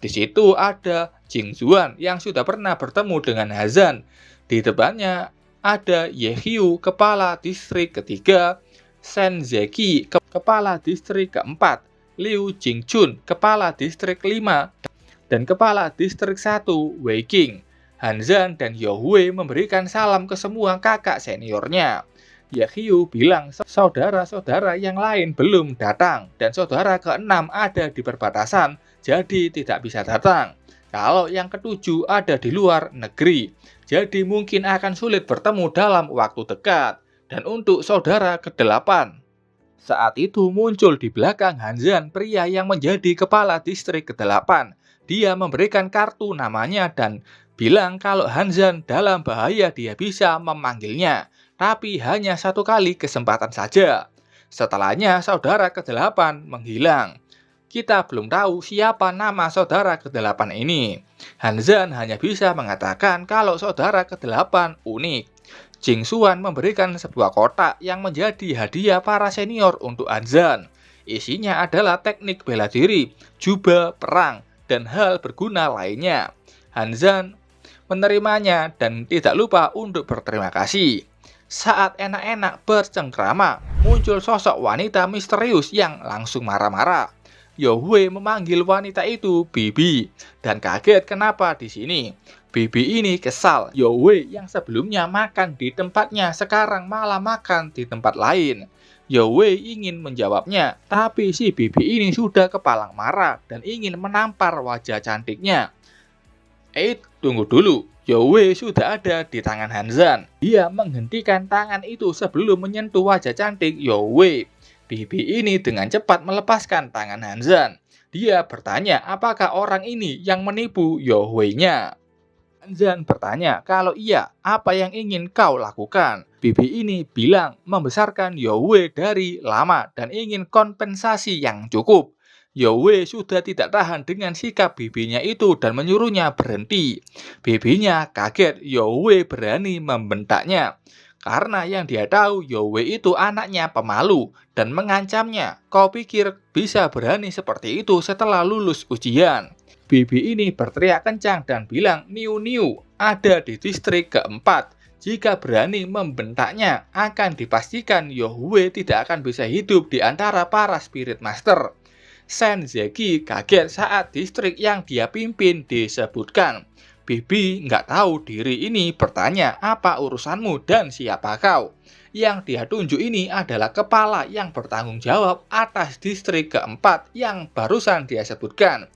Di situ ada Jing Zuan yang sudah pernah bertemu dengan Hazan. Di depannya ada Ye Qiu, kepala distrik ketiga, Shen Zeki, kepala distrik keempat, Liu Jingchun, kepala distrik 5, dan kepala distrik 1, Wei Qing. Han Zhan dan Yao Hui memberikan salam ke semua kakak seniornya. Ye Qiu bilang saudara-saudara yang lain belum datang dan saudara keenam ada di perbatasan, jadi tidak bisa datang. Kalau yang ketujuh ada di luar negeri, jadi mungkin akan sulit bertemu dalam waktu dekat. Dan untuk saudara ke-8, saat itu muncul di belakang Han Zhan pria yang menjadi kepala distrik ke-8. Dia memberikan kartu namanya dan bilang kalau Han Zhan dalam bahaya dia bisa memanggilnya, tapi hanya satu kali kesempatan saja. Setelahnya saudara ke-8 menghilang. Kita belum tahu siapa nama saudara ke-8 ini. Han Zhan hanya bisa mengatakan kalau saudara ke-8 unik. Jing Zuan memberikan sebuah kotak yang menjadi hadiah para senior untuk Han Zhan. Isinya adalah teknik bela diri, jubah perang, dan hal berguna lainnya. Han Zhan menerimanya dan tidak lupa untuk berterima kasih. Saat enak-enak bercengkrama, muncul sosok wanita misterius yang langsung marah-marah. Yao Hui memanggil wanita itu Bibi dan kaget kenapa di sini. Bibi ini kesal. Yao Hui yang sebelumnya makan di tempatnya sekarang malah makan di tempat lain. Yao Hui ingin menjawabnya, tapi si Bibi ini sudah kepalang marah dan ingin menampar wajah cantiknya. Tunggu dulu. Yao Hui sudah ada di tangan Han Zhan. Dia menghentikan tangan itu sebelum menyentuh wajah cantik Yao Hui. Bibi ini dengan cepat melepaskan tangan Han Zhan. Dia bertanya apakah orang ini yang menipu Yao Hui-nya. Han Zhan bertanya kalau iya, apa yang ingin kau lakukan? Bibi ini bilang membesarkan Yao Hui dari lama dan ingin kompensasi yang cukup. Yao Hui sudah tidak tahan dengan sikap bibinya itu dan menyuruhnya berhenti. Bibinya kaget Yao Hui berani membentaknya. Karena yang dia tahu Yao Hui itu anaknya pemalu dan mengancamnya. Kau pikir bisa berani seperti itu setelah lulus ujian? Bibi ini berteriak kencang dan bilang Niu ada di distrik keempat. Jika berani membentaknya, akan dipastikan Yao Hui tidak akan bisa hidup di antara para spirit master. Shen Zeki kaget saat distrik yang dia pimpin disebutkan. Bibi nggak tahu diri ini bertanya apa urusanmu dan siapa kau. Yang dia tunjuk ini adalah kepala yang bertanggung jawab atas distrik keempat yang barusan dia sebutkan.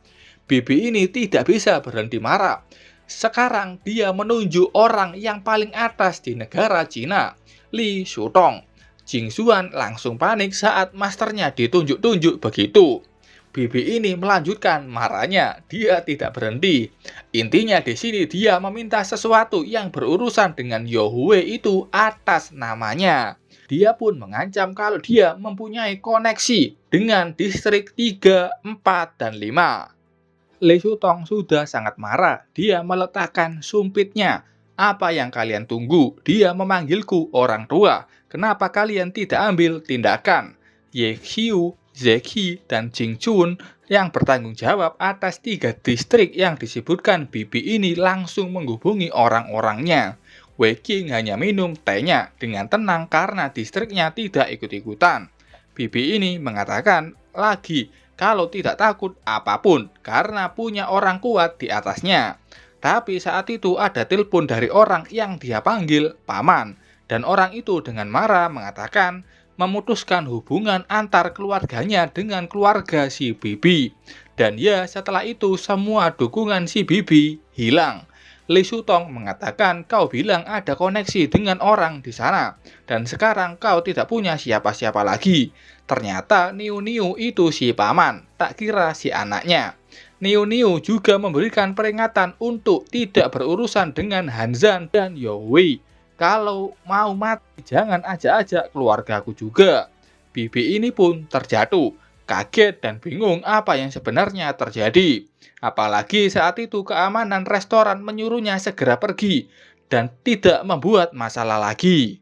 Bibi ini tidak bisa berhenti marah. Sekarang dia menunjuk orang yang paling atas di negara Cina, Li Shutong. Jing Zuan langsung panik saat masternya ditunjuk-tunjuk begitu. Bibi ini melanjutkan marahnya, dia tidak berhenti. Intinya di sini dia meminta sesuatu yang berurusan dengan Yao Hui itu atas namanya. Dia pun mengancam kalau dia mempunyai koneksi dengan distrik 3, 4, dan 5. Li Shutong sudah sangat marah, dia meletakkan sumpitnya. Apa yang kalian tunggu? Dia memanggilku orang tua. Kenapa kalian tidak ambil tindakan? Ye Qiu, Zeki, dan Jing Chun yang bertanggung jawab atas 3 distrik yang disebutkan Bibi ini langsung menghubungi orang-orangnya. Wei Qing hanya minum tehnya dengan tenang karena distriknya tidak ikut-ikutan. Bibi ini mengatakan lagi kalau tidak takut apapun karena punya orang kuat di atasnya. Tapi saat itu ada telepon dari orang yang dia panggil paman. Dan orang itu dengan marah mengatakan memutuskan hubungan antar keluarganya dengan keluarga si Bibi. Dan ya setelah itu semua dukungan si Bibi hilang. Li Shutong mengatakan kau bilang ada koneksi dengan orang di sana. Dan sekarang kau tidak punya siapa-siapa lagi. Ternyata Niu itu si paman, tak kira si anaknya. Niu juga memberikan peringatan untuk tidak berurusan dengan Han Zhan dan Yao Hui. Kalau mau mati, jangan ajak-ajak keluargaku juga. Bibi ini pun terjatuh, kaget dan bingung apa yang sebenarnya terjadi. Apalagi saat itu keamanan restoran menyuruhnya segera pergi dan tidak membuat masalah lagi.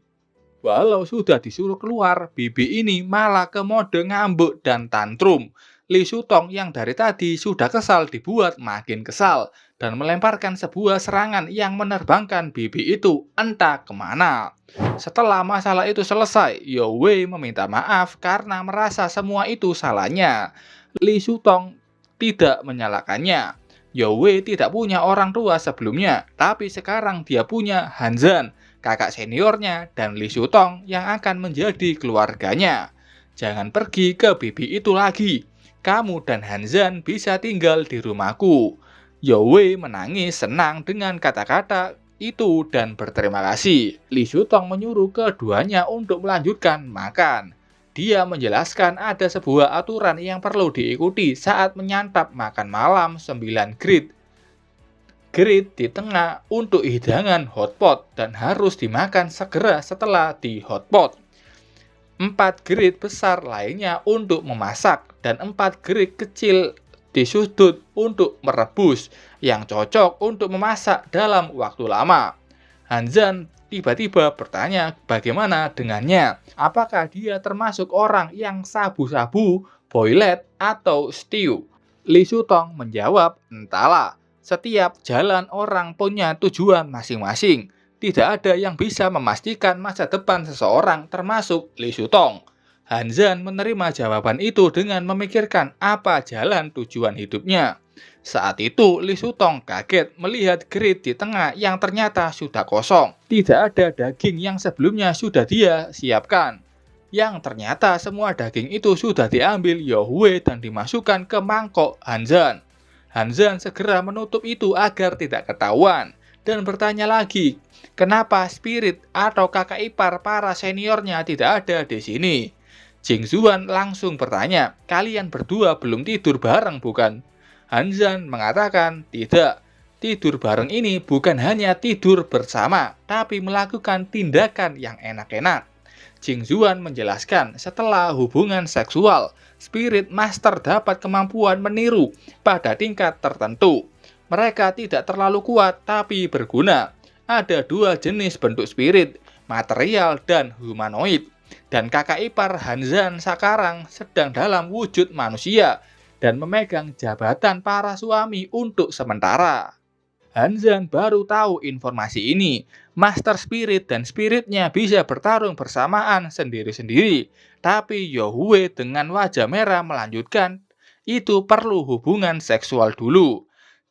Walau sudah disuruh keluar, Bibi ini malah ke mode ngambek dan tantrum. Li Shutong yang dari tadi sudah kesal dibuat makin kesal dan melemparkan sebuah serangan yang menerbangkan bibi itu entah kemana. Setelah masalah itu selesai, Yo Wei meminta maaf karena merasa semua itu salahnya. Li Shutong tidak menyalahkannya. Yo Wei tidak punya orang tua sebelumnya, tapi sekarang dia punya Han Zhan, kakak seniornya, dan Li Shutong yang akan menjadi keluarganya. Jangan pergi ke bibi itu lagi. Kamu dan Han Zhan bisa tinggal di rumahku. Yo Wei menangis senang dengan kata-kata itu dan berterima kasih. Li Shutong menyuruh keduanya untuk melanjutkan makan. Dia menjelaskan ada sebuah aturan yang perlu diikuti saat menyantap makan malam 9 grid. Grid di tengah untuk hidangan hotpot dan harus dimakan segera setelah di hotpot. 4 grid besar lainnya untuk memasak dan 4 grid kecil di sudut untuk merebus yang cocok untuk memasak dalam waktu lama. Han Zhan tiba-tiba bertanya bagaimana dengannya. Apakah dia termasuk orang yang sabu-sabu, boilet, atau stew? Li Shutong menjawab, entahlah. Setiap jalan orang punya tujuan masing-masing. Tidak ada yang bisa memastikan masa depan seseorang termasuk Li Shutong. Han Zhan menerima jawaban itu dengan memikirkan apa jalan tujuan hidupnya. Saat itu Li Shutong kaget melihat grid di tengah yang ternyata sudah kosong. Tidak ada daging yang sebelumnya sudah dia siapkan. Yang ternyata semua daging itu sudah diambil Yo Wei dan dimasukkan ke mangkok Han Zhan. Han Zhan segera menutup itu agar tidak ketahuan dan bertanya lagi, kenapa spirit atau kakak ipar para seniornya tidak ada di sini? Jing Zuan langsung bertanya, kalian berdua belum tidur bareng bukan? Han Zhan mengatakan, tidak. Tidur bareng ini bukan hanya tidur bersama, tapi melakukan tindakan yang enak-enak. Jing Zuan menjelaskan, setelah hubungan seksual, spirit master dapat kemampuan meniru pada tingkat tertentu. Mereka tidak terlalu kuat tapi berguna. Ada 2 jenis bentuk spirit, material dan humanoid. Dan kakak ipar Han Zhan sekarang sedang dalam wujud manusia dan memegang jabatan para suami untuk sementara. Han Zhan baru tahu informasi ini. Master Spirit dan spiritnya bisa bertarung bersamaan sendiri-sendiri. Tapi Yo Wei dengan wajah merah melanjutkan, itu perlu hubungan seksual dulu.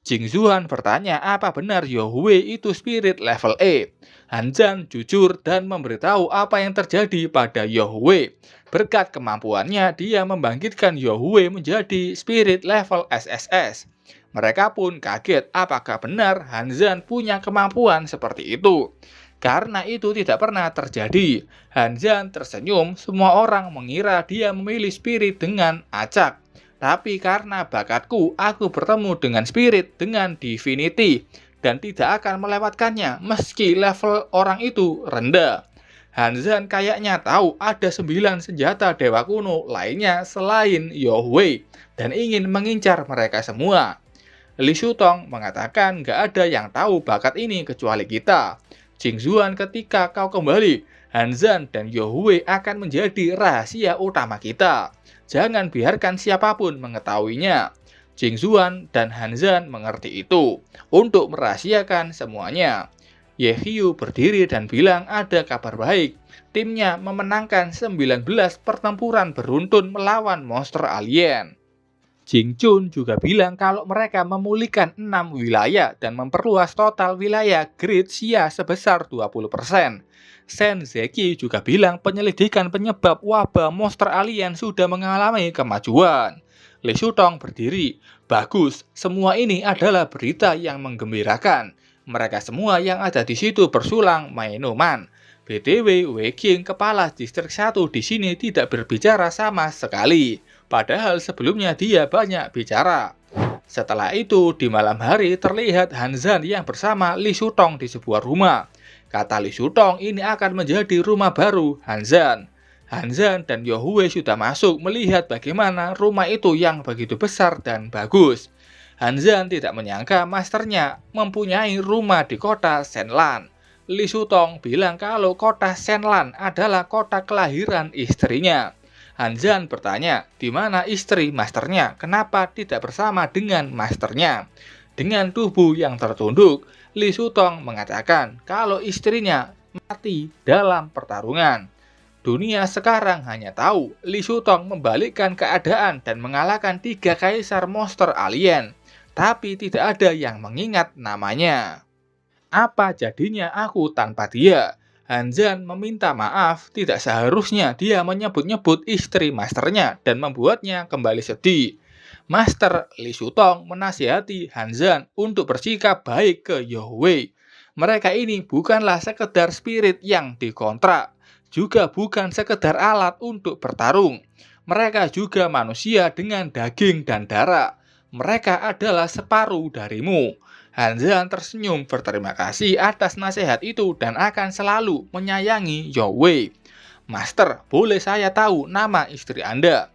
Jing Zuan bertanya apa benar Yo Wei itu spirit level E. Han Zhan jujur dan memberitahu apa yang terjadi pada Yo Wei. Berkat kemampuannya, dia membangkitkan Yo Wei menjadi spirit level SSS. Mereka pun kaget apakah benar Han Zhan punya kemampuan seperti itu. Karena itu tidak pernah terjadi. Han Zhan tersenyum, semua orang mengira dia memilih spirit dengan acak. Tapi karena bakatku, aku bertemu dengan spirit dengan divinity dan tidak akan melewatkannya meski level orang itu rendah. Han Zhan kayaknya tahu ada 9 senjata dewa kuno lainnya selain Yo Wei dan ingin mengincar mereka semua. Li Shutong mengatakan gak ada yang tahu bakat ini kecuali kita. Jing Zuan ketika kau kembali, Han Zhan dan Yo Wei akan menjadi rahasia utama kita. Jangan biarkan siapapun mengetahuinya. Jing Zuan dan Han Zhan mengerti itu untuk merahasiakan semuanya. Ye Qiu berdiri dan bilang ada kabar baik. Timnya memenangkan 19 pertempuran beruntun melawan monster alien. Jing Chun juga bilang kalau mereka memulihkan 6 wilayah dan memperluas total wilayah Great Xia sebesar 20%. Shen Zeki juga bilang penyelidikan penyebab wabah monster alien sudah mengalami kemajuan. Li Shutong berdiri, bagus, semua ini adalah berita yang menggembirakan. Mereka semua yang ada di situ bersulang minuman. BTW, Wei Qing, kepala distrik 1 di sini tidak berbicara sama sekali. Padahal sebelumnya dia banyak bicara. Setelah itu, di malam hari terlihat Han Zhan yang bersama Li Shutong di sebuah rumah. Kata Li Shutong, ini akan menjadi rumah baru Han Zhan. Han Zhan dan Yo Wei sudah masuk melihat bagaimana rumah itu yang begitu besar dan bagus. Han Zhan tidak menyangka masternya mempunyai rumah di kota Shenlan. Li Shutong bilang kalau kota Shenlan adalah kota kelahiran istrinya. Hanzan bertanya, di mana istri masternya? Kenapa tidak bersama dengan masternya? Dengan tubuh yang tertunduk, Li Sutong mengatakan kalau istrinya mati dalam pertarungan. Dunia sekarang hanya tahu Li Sutong membalikkan keadaan dan mengalahkan 3 kaisar monster alien. Tapi tidak ada yang mengingat namanya. Apa jadinya aku tanpa dia? Hanzan meminta maaf, tidak seharusnya dia menyebut-nyebut istri masternya dan membuatnya kembali sedih. Master Li Sutong menasihati Hanzan untuk bersikap baik ke Yohui. Mereka ini bukanlah sekedar spirit yang dikontrak, juga bukan sekedar alat untuk bertarung. Mereka juga manusia dengan daging dan darah. Mereka adalah separuh darimu. Hanzan tersenyum berterima kasih atas nasihat itu dan akan selalu menyayangi Yohui. Master, boleh saya tahu nama istri Anda?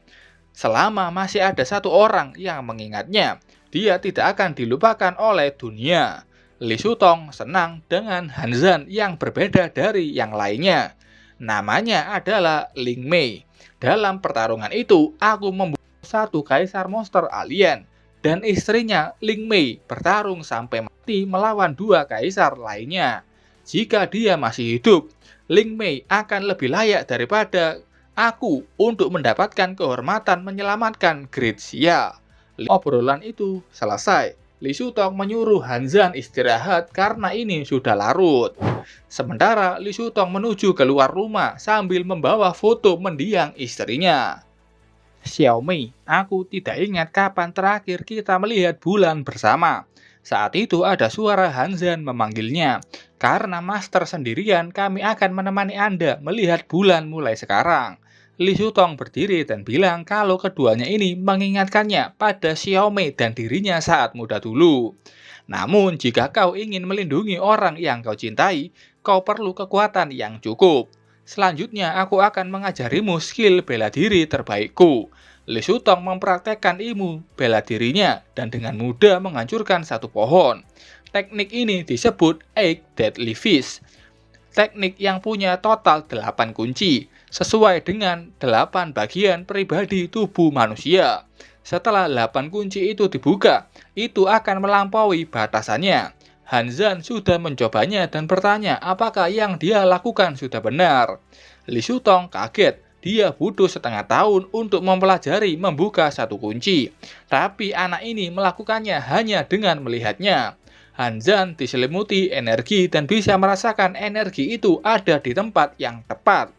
Selama masih ada satu orang yang mengingatnya, dia tidak akan dilupakan oleh dunia. Li Sutong senang dengan Hanzan yang berbeda dari yang lainnya. Namanya adalah Ling Mei. Dalam pertarungan itu, aku membunuh 1 kaisar monster alien. Dan istrinya Ling Mei bertarung sampai mati melawan 2 kaisar lainnya. Jika dia masih hidup, Ling Mei akan lebih layak daripada aku untuk mendapatkan kehormatan menyelamatkan Great Xia. Obrolan itu selesai. Li Sutong menyuruh Hanzan istirahat karena ini sudah larut. Sementara Li Sutong menuju keluar rumah sambil membawa foto mendiang istrinya. Xiaomi, aku tidak ingat kapan terakhir kita melihat bulan bersama. Saat itu ada suara Hanzan memanggilnya. Karena master sendirian, kami akan menemani Anda melihat bulan mulai sekarang. Li Sutong berdiri dan bilang kalau keduanya ini mengingatkannya pada Xiaomi dan dirinya saat muda dulu. Namun, jika kau ingin melindungi orang yang kau cintai, kau perlu kekuatan yang cukup. Selanjutnya, aku akan mengajarimu skill bela diri terbaikku. Li Sutong mempraktekkan ilmu bela dirinya dan dengan mudah menghancurkan 1 pohon. Teknik ini disebut Eight Deadly Fish. Teknik yang punya total 8 kunci, sesuai dengan 8 bagian pribadi tubuh manusia. Setelah 8 kunci itu dibuka, itu akan melampaui batasannya. Hanzan sudah mencobanya dan bertanya apakah yang dia lakukan sudah benar. Li Sutong kaget, dia butuh setengah tahun untuk mempelajari membuka 1 kunci. Tapi anak ini melakukannya hanya dengan melihatnya. Hanzan diselimuti energi dan bisa merasakan energi itu ada di tempat yang tepat.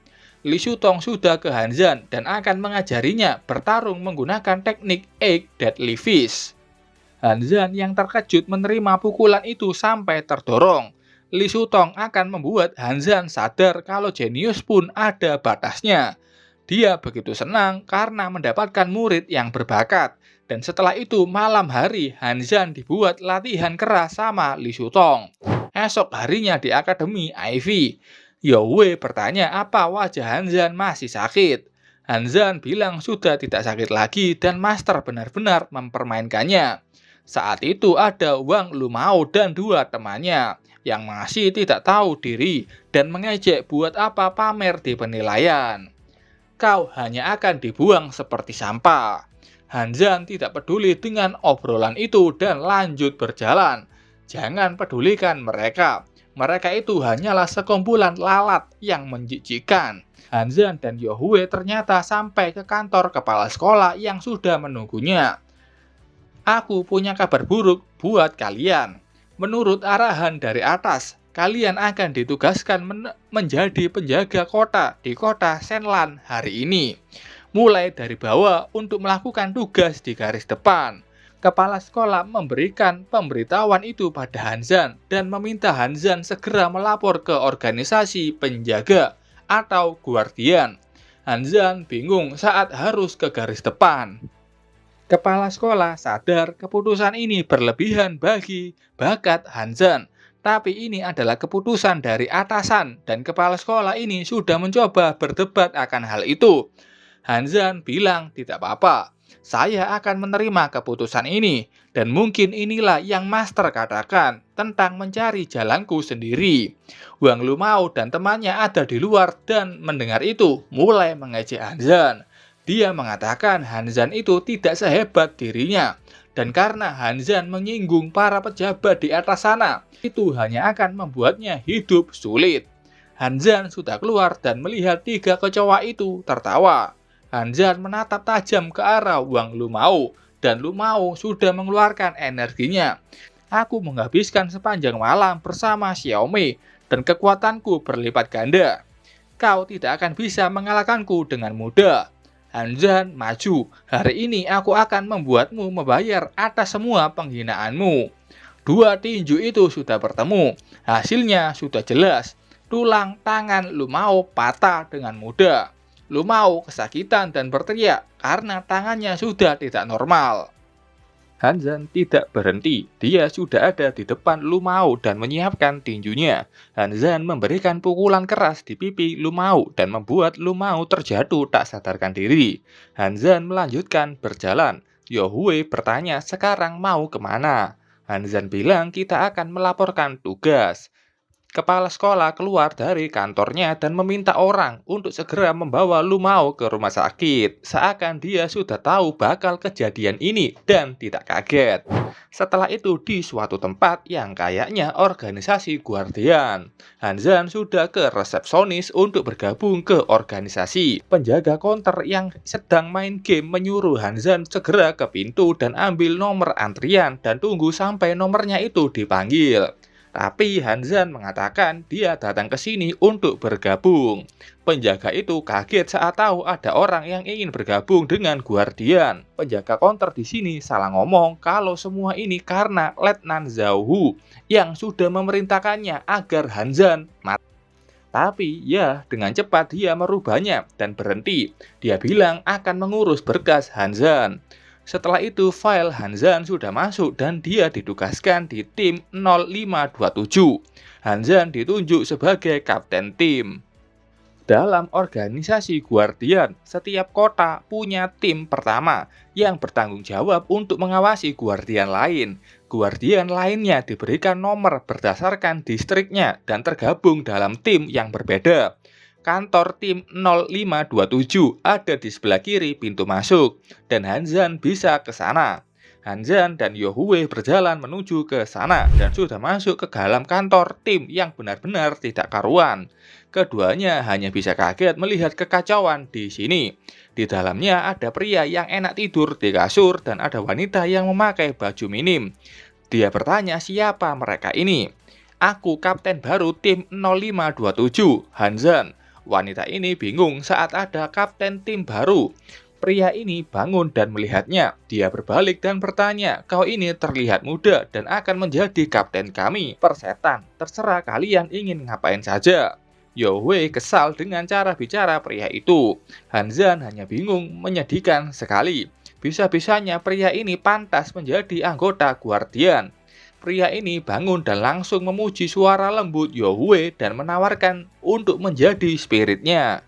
Li Sutong sudah ke Hanzan dan akan mengajarinya bertarung menggunakan teknik Eight Deadly Fish. Hanzan yang terkejut menerima pukulan itu sampai terdorong. Li Sutong akan membuat Hanzan sadar kalau jenius pun ada batasnya. Dia begitu senang karena mendapatkan murid yang berbakat. Dan setelah itu malam hari Hanzan dibuat latihan keras sama Li Sutong. Esok harinya di Akademi Ivy, Yohui bertanya apa wajah Hanzan masih sakit. Hanzan bilang sudah tidak sakit lagi dan master benar-benar mempermainkannya. Saat itu ada Wang Lumao dan 2 temannya yang masih tidak tahu diri dan mengejek buat apa pamer di penilaian. Kau hanya akan dibuang seperti sampah. Hanzan tidak peduli dengan obrolan itu dan lanjut berjalan. Jangan pedulikan mereka. Mereka itu hanyalah sekumpulan lalat yang menjijikkan. Hanzan dan Yohui ternyata sampai ke kantor kepala sekolah yang sudah menunggunya. Aku punya kabar buruk buat kalian. Menurut arahan dari atas, kalian akan ditugaskan menjadi penjaga kota di kota Shenlan hari ini. Mulai dari bawah untuk melakukan tugas di garis depan. Kepala sekolah memberikan pemberitahuan itu pada Hanzan dan meminta Hanzan segera melapor ke organisasi penjaga atau guardian. Hanzan bingung saat harus ke garis depan. Kepala sekolah sadar keputusan ini berlebihan bagi bakat Hanzan. Tapi ini adalah keputusan dari atasan dan kepala sekolah ini sudah mencoba berdebat akan hal itu. Hanzan bilang tidak apa-apa, saya akan menerima keputusan ini dan mungkin inilah yang master katakan tentang mencari jalanku sendiri. Wang Lumao dan temannya ada di luar dan mendengar itu mulai mengejek Hanzan. Dia mengatakan Hanzan itu tidak sehebat dirinya. Dan karena Hanzan menyinggung para pejabat di atas sana, itu hanya akan membuatnya hidup sulit. Hanzan sudah keluar dan melihat tiga kecoa itu tertawa. Hanzan menatap tajam ke arah Wang Lumao, dan Lumao sudah mengeluarkan energinya. Aku menghabiskan sepanjang malam bersama Xiaomei, dan kekuatanku berlipat ganda. Kau tidak akan bisa mengalahkanku dengan mudah. Hanzan, maju. Hari ini aku akan membuatmu membayar atas semua penghinaanmu. Dua tinju itu sudah bertemu. Hasilnya sudah jelas. Tulang tangan Lumao patah dengan mudah. Lumao kesakitan dan berteriak karena tangannya sudah tidak normal. Hanzan tidak berhenti. Dia sudah ada di depan Lumao dan menyiapkan tinjunya. Hanzan memberikan pukulan keras di pipi Lumao dan membuat Lumao terjatuh tak sadarkan diri. Hanzan melanjutkan berjalan. Yohue bertanya sekarang mau kemana. Hanzan bilang kita akan melaporkan tugas. Kepala sekolah keluar dari kantornya dan meminta orang untuk segera membawa Lumao ke rumah sakit. Seakan dia sudah tahu bakal kejadian ini dan tidak kaget. Setelah itu di suatu tempat yang kayaknya organisasi Guardian, Hanzan sudah ke resepsionis untuk bergabung ke organisasi. Penjaga konter yang sedang main game menyuruh Hanzan segera ke pintu dan ambil nomor antrian dan tunggu sampai nomornya itu dipanggil. Tapi Hanzan mengatakan dia datang ke sini untuk bergabung. Penjaga itu kaget saat tahu ada orang yang ingin bergabung dengan Guardian. Penjaga konter di sini salah ngomong kalau semua ini karena Letnan Zhao Hu yang sudah memerintahkannya agar Hanzan mati. Tapi ya, dengan cepat dia merubahnya dan berhenti. Dia bilang akan mengurus berkas Hanzan. Setelah itu file Hanzan sudah masuk dan dia ditugaskan di tim 0527. Hanzan ditunjuk sebagai kapten tim. Dalam organisasi Guardian, setiap kota punya tim pertama yang bertanggung jawab untuk mengawasi Guardian lain. Guardian lainnya diberikan nomor berdasarkan distriknya dan tergabung dalam tim yang berbeda. Kantor tim 0527 ada di sebelah kiri pintu masuk, dan Hanzan bisa ke sana. Hanzan dan Yohue berjalan menuju ke sana dan sudah masuk ke dalam kantor tim yang benar-benar tidak karuan. Keduanya hanya bisa kaget melihat kekacauan di sini. Di dalamnya ada pria yang enak tidur di kasur dan ada wanita yang memakai baju minim. Dia bertanya siapa mereka ini. Aku kapten baru tim 0527, Hanzan. Wanita ini bingung saat ada kapten tim baru. Pria ini bangun dan melihatnya. Dia berbalik dan bertanya, kau ini terlihat muda dan akan menjadi kapten kami. Persetan, terserah kalian ingin ngapain saja. Yohue kesal dengan cara bicara pria itu. Hanzan hanya bingung, menyedihkan sekali. Bisa-bisanya pria ini pantas menjadi anggota Guardian. Pria ini bangun dan langsung memuji suara lembut Yohue dan menawarkan untuk menjadi spiritnya.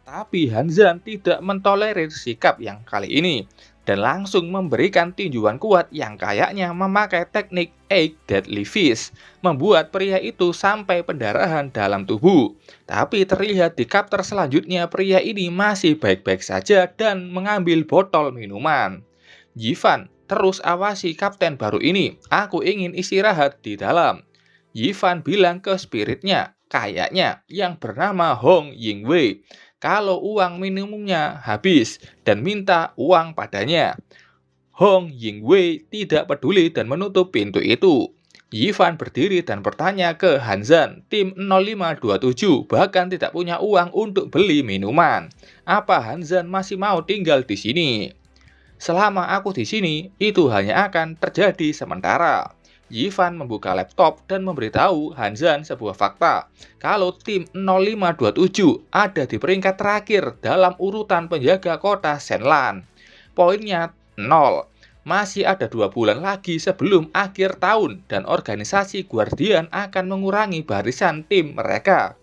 Tapi Hanzan tidak mentolerir sikap yang kali ini dan langsung memberikan tinjuan kuat yang kayaknya memakai teknik Eight Deadly Fish, membuat pria itu sampai pendarahan dalam tubuh. Tapi terlihat di chapter selanjutnya pria ini masih baik-baik saja dan mengambil botol minuman. Yivan, terus awasi kapten baru ini, aku ingin istirahat di dalam. Yivan bilang ke spiritnya, kayaknya yang bernama Hong Yingwei, kalau uang minumnya habis dan minta uang padanya. Hong Yingwei tidak peduli dan menutup pintu itu. Yivan berdiri dan bertanya ke Hanzan, tim 0527 bahkan tidak punya uang untuk beli minuman. Apa Hanzan masih mau tinggal di sini? Selama aku di sini, itu hanya akan terjadi sementara. Yivan membuka laptop dan memberitahu Hanzan sebuah fakta. Kalau tim 0527 ada di peringkat terakhir dalam urutan penjaga kota Shenlan. Poinnya 0. Masih ada 2 bulan lagi sebelum akhir tahun dan organisasi Guardian akan mengurangi barisan tim mereka.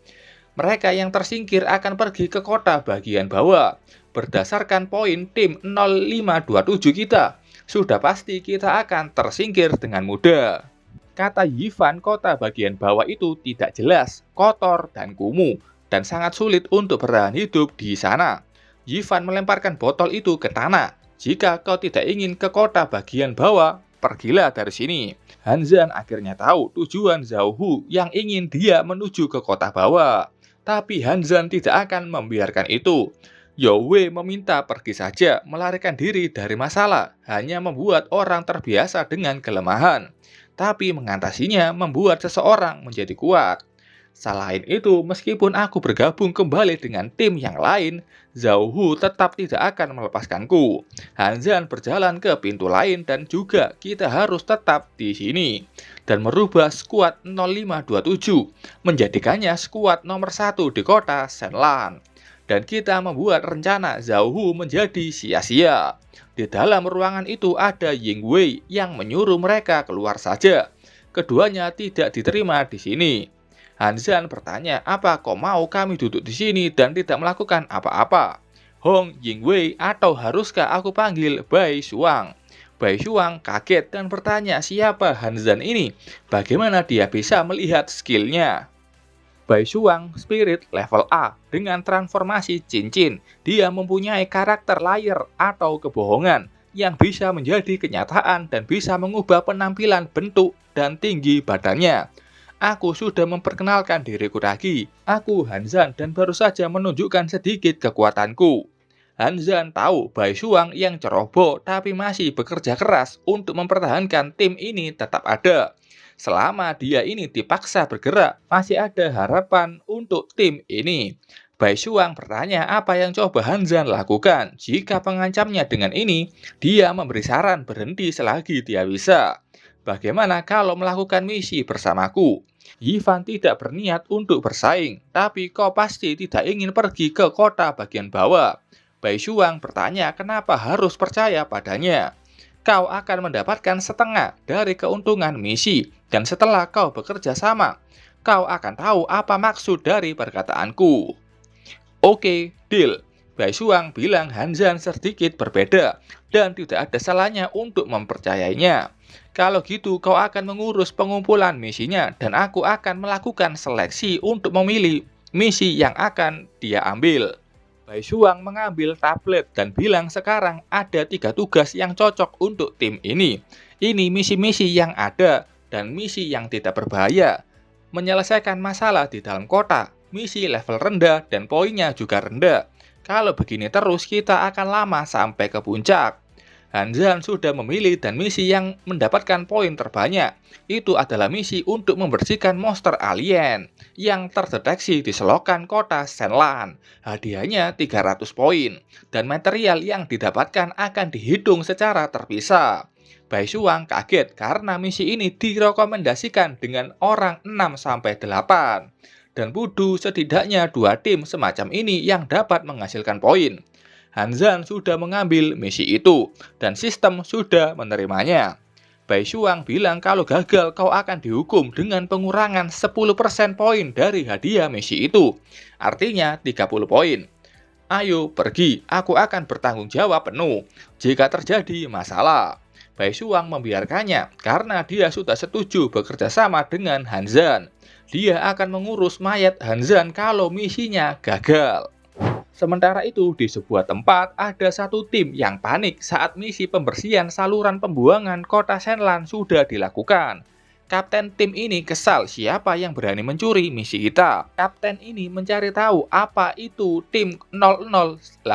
Mereka yang tersingkir akan pergi ke kota bagian bawah. Berdasarkan poin tim 0527 kita, sudah pasti kita akan tersingkir dengan mudah. Kata Yivan, kota bagian bawah itu tidak jelas, kotor dan kumuh, dan sangat sulit untuk bertahan hidup di sana. Yivan melemparkan botol itu ke tanah. Jika kau tidak ingin ke kota bagian bawah, pergilah dari sini. Hanzan akhirnya tahu tujuan Zhao Hu yang ingin dia menuju ke kota bawah. Tapi Hanzan tidak akan membiarkan itu. Yao Wei meminta pergi saja, melarikan diri dari masalah, hanya membuat orang terbiasa dengan kelemahan. Tapi mengatasinya membuat seseorang menjadi kuat. Selain itu, meskipun aku bergabung kembali dengan tim yang lain, Zhao Hu tetap tidak akan melepaskanku. Hanzan berjalan ke pintu lain dan juga kita harus tetap di sini. Dan merubah skuad 0527, menjadikannya skuad nomor 1 di kota Shenlan. Dan kita membuat rencana Zhao Hu menjadi sia-sia. Di dalam ruangan itu ada Ying Wei yang menyuruh mereka keluar saja. Keduanya tidak diterima di sini. Hanzan bertanya, apa kau mau kami duduk di sini dan tidak melakukan apa-apa? Hong Ying Wei atau haruskah aku panggil Bai Shuang? Bai Shuang kaget dan bertanya siapa Hanzan ini? Bagaimana dia bisa melihat skillnya? Bai Shuang spirit level A dengan transformasi cincin. Dia mempunyai karakter liar atau kebohongan yang bisa menjadi kenyataan dan bisa mengubah penampilan bentuk dan tinggi badannya. Aku sudah memperkenalkan diriku lagi. Aku Hanzan dan baru saja menunjukkan sedikit kekuatanku. Hanzan tahu Bai Shuang yang ceroboh tapi masih bekerja keras untuk mempertahankan tim ini tetap ada. Selama dia ini dipaksa bergerak, masih ada harapan untuk tim ini. Bai Shuang bertanya apa yang coba Hanzan lakukan. Jika pengancamnya dengan ini, dia memberi saran berhenti selagi dia bisa. Bagaimana kalau melakukan misi bersamaku? Yivan tidak berniat untuk bersaing, tapi kau pasti tidak ingin pergi ke kota bagian bawah. Bai Shuang bertanya kenapa harus percaya padanya. Kau akan mendapatkan setengah dari keuntungan misi, dan setelah kau bekerja sama, kau akan tahu apa maksud dari perkataanku. Oke, deal. Bai Shuang bilang Hanzan sedikit berbeda, dan tidak ada salahnya untuk mempercayainya. Kalau gitu kau akan mengurus pengumpulan misinya dan aku akan melakukan seleksi untuk memilih misi yang akan dia ambil. Bai Shuang mengambil tablet dan bilang sekarang ada 3 tugas yang cocok untuk tim ini. Ini misi-misi yang ada dan misi yang tidak berbahaya. Menyelesaikan masalah di dalam kota, misi level rendah dan poinnya juga rendah. Kalau begini terus kita akan lama sampai ke puncak. Hanzan sudah memilih dan misi yang mendapatkan poin terbanyak. Itu adalah misi untuk membersihkan monster alien yang terdeteksi di selokan kota Shenlan. Hadiahnya 300 poin dan material yang didapatkan akan dihitung secara terpisah. Bai Shuang kaget karena misi ini direkomendasikan dengan orang 6-8 dan butuh setidaknya 2 tim semacam ini yang dapat menghasilkan poin. Hanzan sudah mengambil misi itu, dan sistem sudah menerimanya. Bai Shuang bilang kalau gagal kau akan dihukum dengan pengurangan 10% poin dari hadiah misi itu. Artinya 30 poin. Ayo pergi, aku akan bertanggung jawab penuh jika terjadi masalah. Bai Shuang membiarkannya karena dia sudah setuju bekerja sama dengan Hanzan. Dia akan mengurus mayat Hanzan kalau misinya gagal. Sementara itu, di sebuah tempat ada satu tim yang panik saat misi pembersihan saluran pembuangan kota Shenlan sudah dilakukan. Kapten tim ini kesal siapa yang berani mencuri misi kita. Kapten ini mencari tahu apa itu tim 0018,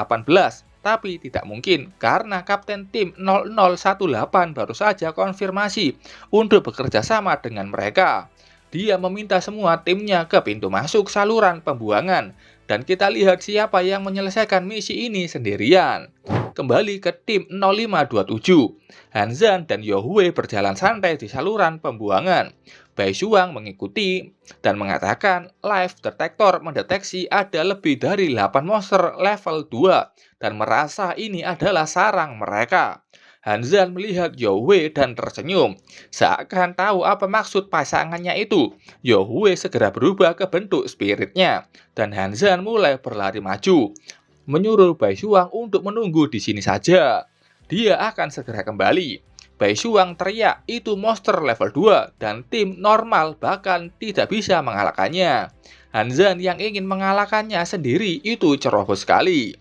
tapi tidak mungkin karena kapten tim 0018 baru saja konfirmasi untuk bekerja sama dengan mereka. Dia meminta semua timnya ke pintu masuk saluran pembuangan. Dan kita lihat siapa yang menyelesaikan misi ini sendirian. Kembali ke tim 0527. Hanzan dan Yao Wei berjalan santai di saluran pembuangan. Bai Shuang mengikuti dan mengatakan live detector mendeteksi ada lebih dari 8 monster level 2 dan merasa ini adalah sarang mereka. Hanzan melihat Yao Wei dan tersenyum. Seakan tahu apa maksud pasangannya itu. Yao Wei segera berubah ke bentuk spiritnya. Dan Hanzan mulai berlari maju. Menyuruh Bai Shuang untuk menunggu di sini saja. Dia akan segera kembali. Bai Shuang teriak, itu monster level 2 dan tim normal bahkan tidak bisa mengalahkannya. Hanzan yang ingin mengalahkannya sendiri itu ceroboh sekali.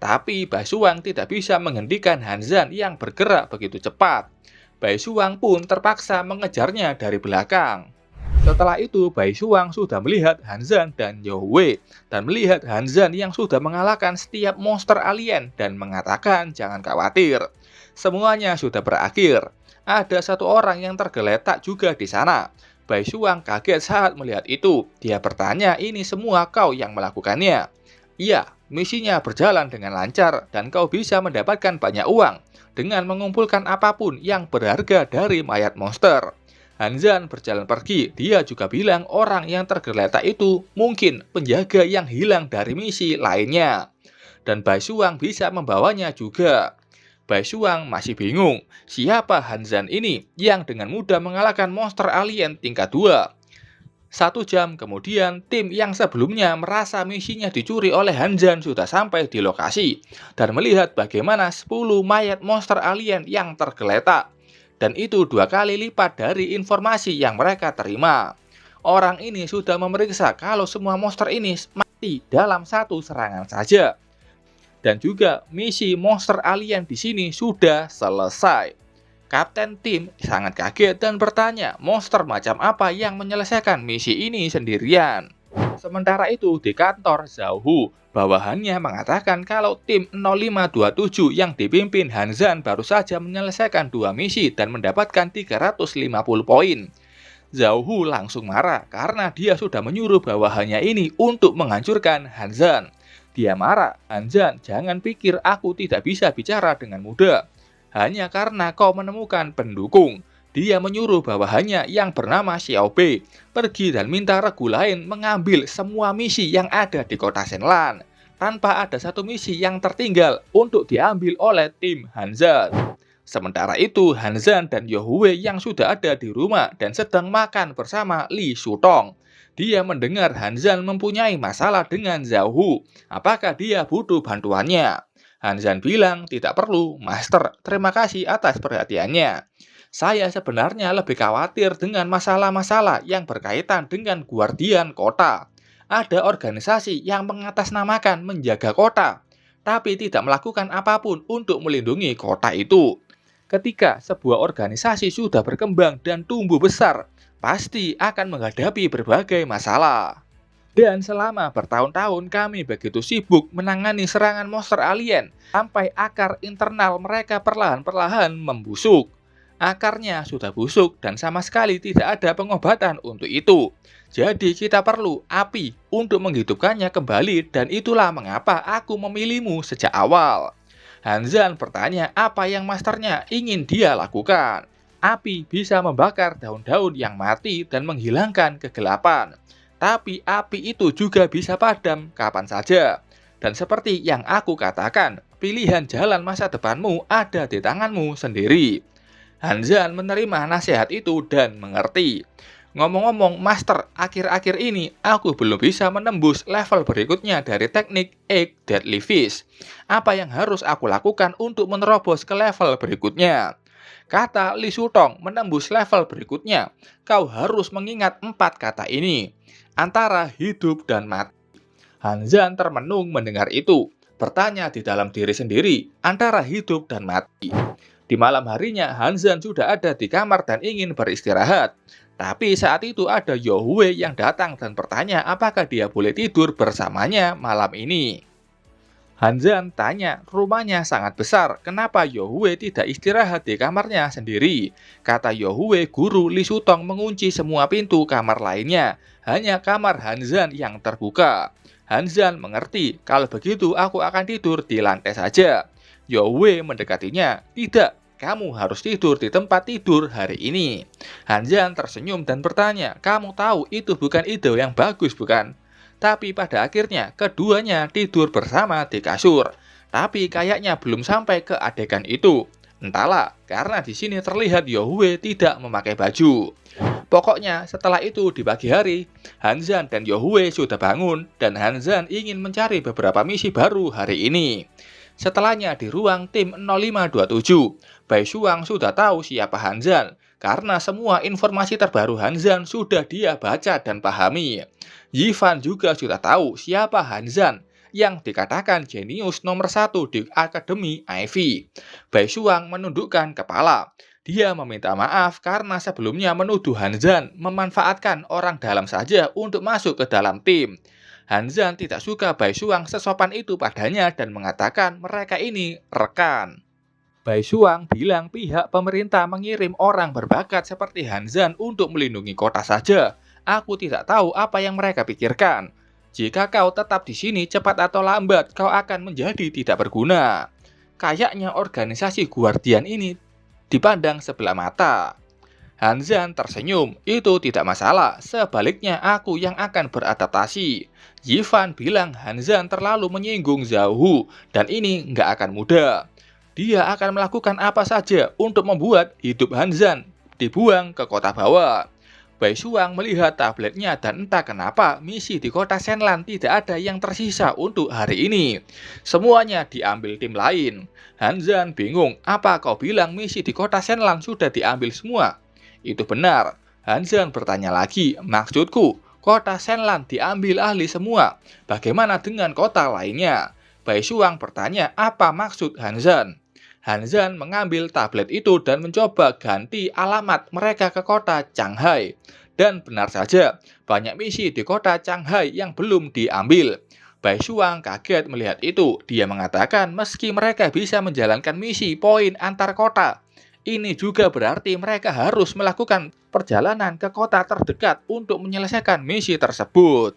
Tapi Bai Shuang tidak bisa menghentikan Han Zhan yang bergerak begitu cepat. Bai Shuang pun terpaksa mengejarnya dari belakang. Setelah itu, Bai Shuang sudah melihat Han Zhan dan Zhao Wei dan melihat Han Zhan yang sudah mengalahkan setiap monster alien dan mengatakan jangan khawatir. Semuanya sudah berakhir. Ada satu orang yang tergeletak juga di sana. Bai Shuang kaget saat melihat itu. Dia bertanya, ini semua kau yang melakukannya? Iya, misinya berjalan dengan lancar dan kau bisa mendapatkan banyak uang dengan mengumpulkan apapun yang berharga dari mayat monster. Han Zhan berjalan pergi. Dia juga bilang orang yang tergeletak itu mungkin penjaga yang hilang dari misi lainnya. Dan Bai Shuang bisa membawanya juga. Bai Shuang masih bingung, siapa Han Zhan ini yang dengan mudah mengalahkan monster alien tingkat 2. 1 jam kemudian, tim yang sebelumnya merasa misinya dicuri oleh Han Zhan sudah sampai di lokasi dan melihat bagaimana 10 mayat monster alien yang tergeletak. Dan itu 2 kali lipat dari informasi yang mereka terima. Orang ini sudah memeriksa kalau semua monster ini mati dalam 1 serangan saja. Dan juga misi monster alien di sini sudah selesai. Kapten tim sangat kaget dan bertanya, monster macam apa yang menyelesaikan misi ini sendirian? Sementara itu di kantor Zhao Hu, bawahannya mengatakan kalau tim 0527 yang dipimpin Han Zhan baru saja menyelesaikan 2 misi dan mendapatkan 350 poin. Zhao Hu langsung marah karena dia sudah menyuruh bawahannya ini untuk menghancurkan Han Zhan. Dia marah, Han Zhan, jangan pikir aku tidak bisa bicara dengan mudah. Hanya karena kau menemukan pendukung. Dia menyuruh bawahannya yang bernama Xiao Bei pergi dan minta regu lain mengambil semua misi yang ada di kota Shenlan, tanpa ada satu misi yang tertinggal untuk diambil oleh tim Han Zhan. Sementara itu, Han Zhan dan Zhao Wei yang sudah ada di rumah dan sedang makan bersama Li Shutong. Dia mendengar Han Zhan mempunyai masalah dengan Zhao Hu. Apakah dia butuh bantuannya? Han Zhan bilang, tidak perlu, Master. Terima kasih atas perhatiannya. Saya sebenarnya lebih khawatir dengan masalah-masalah yang berkaitan dengan guardian kota. Ada organisasi yang mengatasnamakan menjaga kota, tapi tidak melakukan apapun untuk melindungi kota itu. Ketika sebuah organisasi sudah berkembang dan tumbuh besar, pasti akan menghadapi berbagai masalah. Dan selama bertahun-tahun kami begitu sibuk menangani serangan monster alien, sampai akar internal mereka perlahan-perlahan membusuk. Akarnya sudah busuk dan sama sekali tidak ada pengobatan untuk itu. Jadi kita perlu api untuk menghidupkannya kembali dan itulah mengapa aku memilihmu sejak awal. Han Zhan bertanya apa yang masternya ingin dia lakukan. Api bisa membakar daun-daun yang mati dan menghilangkan kegelapan. Tapi api itu juga bisa padam kapan saja. Dan seperti yang aku katakan, pilihan jalan masa depanmu ada di tanganmu sendiri. Han Zhan menerima nasihat itu dan mengerti. Ngomong-ngomong, Master, akhir-akhir ini aku belum bisa menembus level berikutnya dari teknik Egg Deadly Fish. Apa yang harus aku lakukan untuk menerobos ke level berikutnya? Kata Li Shutong, menembus level berikutnya, kau harus mengingat 4 kata ini. Antara hidup dan mati. Han Zhan termenung mendengar itu. Bertanya di dalam diri sendiri, antara hidup dan mati. Di malam harinya, Han Zhan sudah ada di kamar dan ingin beristirahat. Tapi saat itu ada Zhao Wei yang datang dan bertanya apakah dia boleh tidur bersamanya malam ini. Han Zhan tanya, rumahnya sangat besar, kenapa Zhao Wei tidak istirahat di kamarnya sendiri? Kata Zhao Wei, guru Li Shutong mengunci semua pintu kamar lainnya. Hanya kamar Han Zhan yang terbuka. Han Zhan mengerti, kalau begitu aku akan tidur di lantai saja. Zhao Wei mendekatinya, tidak, kamu harus tidur di tempat tidur hari ini. Han Zhan tersenyum dan bertanya, kamu tahu itu bukan ide yang bagus bukan? Tapi pada akhirnya keduanya tidur bersama di kasur. Tapi kayaknya belum sampai ke adegan itu. Entahlah, karena di sini terlihat Zhao Wei tidak memakai baju. Pokoknya setelah itu di pagi hari, Han Zhan dan Zhao Wei sudah bangun dan Han Zhan ingin mencari beberapa misi baru hari ini. Setelahnya di ruang tim 0527, Bai Shuang sudah tahu siapa Han Zhan karena semua informasi terbaru Han Zhan sudah dia baca dan pahami. Yi Fan juga sudah tahu siapa Han Zhan. yang dikatakan jenius nomor 1 di Akademi Ivy. Bai Shuang menundukkan kepala. Dia meminta maaf karena sebelumnya menuduh Han Zhan memanfaatkan orang dalam saja untuk masuk ke dalam tim. Han Zhan tidak suka Bai Shuang sesopan itu padanya dan mengatakan mereka ini rekan. Bai Shuang bilang pihak pemerintah mengirim orang berbakat seperti Han Zhan untuk melindungi kota saja. Aku tidak tahu apa yang mereka pikirkan. Jika kau tetap di sini cepat atau lambat, kau akan menjadi tidak berguna. Kayaknya organisasi Guardian ini dipandang sebelah mata. Han Zhan tersenyum, itu tidak masalah, sebaliknya aku yang akan beradaptasi. Yifan bilang Han Zhan terlalu menyinggung Zhao Hu, dan ini nggak akan mudah. Dia akan melakukan apa saja untuk membuat hidup Han Zhan dibuang ke kota bawah. Bai Shuang melihat tabletnya dan entah kenapa misi di kota Shenlan tidak ada yang tersisa untuk hari ini. Semuanya diambil tim lain. Han Zhan bingung, apa kau bilang misi di kota Shenlan sudah diambil semua? Itu benar. Han Zhan bertanya lagi, maksudku, kota Shenlan diambil ahli semua. Bagaimana dengan kota lainnya? Bai Shuang bertanya, apa maksud Han Zhan? Han Zhan mengambil tablet itu dan mencoba ganti alamat mereka ke kota Changhai. Dan benar saja, banyak misi di kota Changhai yang belum diambil. Bai Shuang kaget melihat itu. Dia mengatakan meski mereka bisa menjalankan misi poin antar kota, ini juga berarti mereka harus melakukan perjalanan ke kota terdekat untuk menyelesaikan misi tersebut.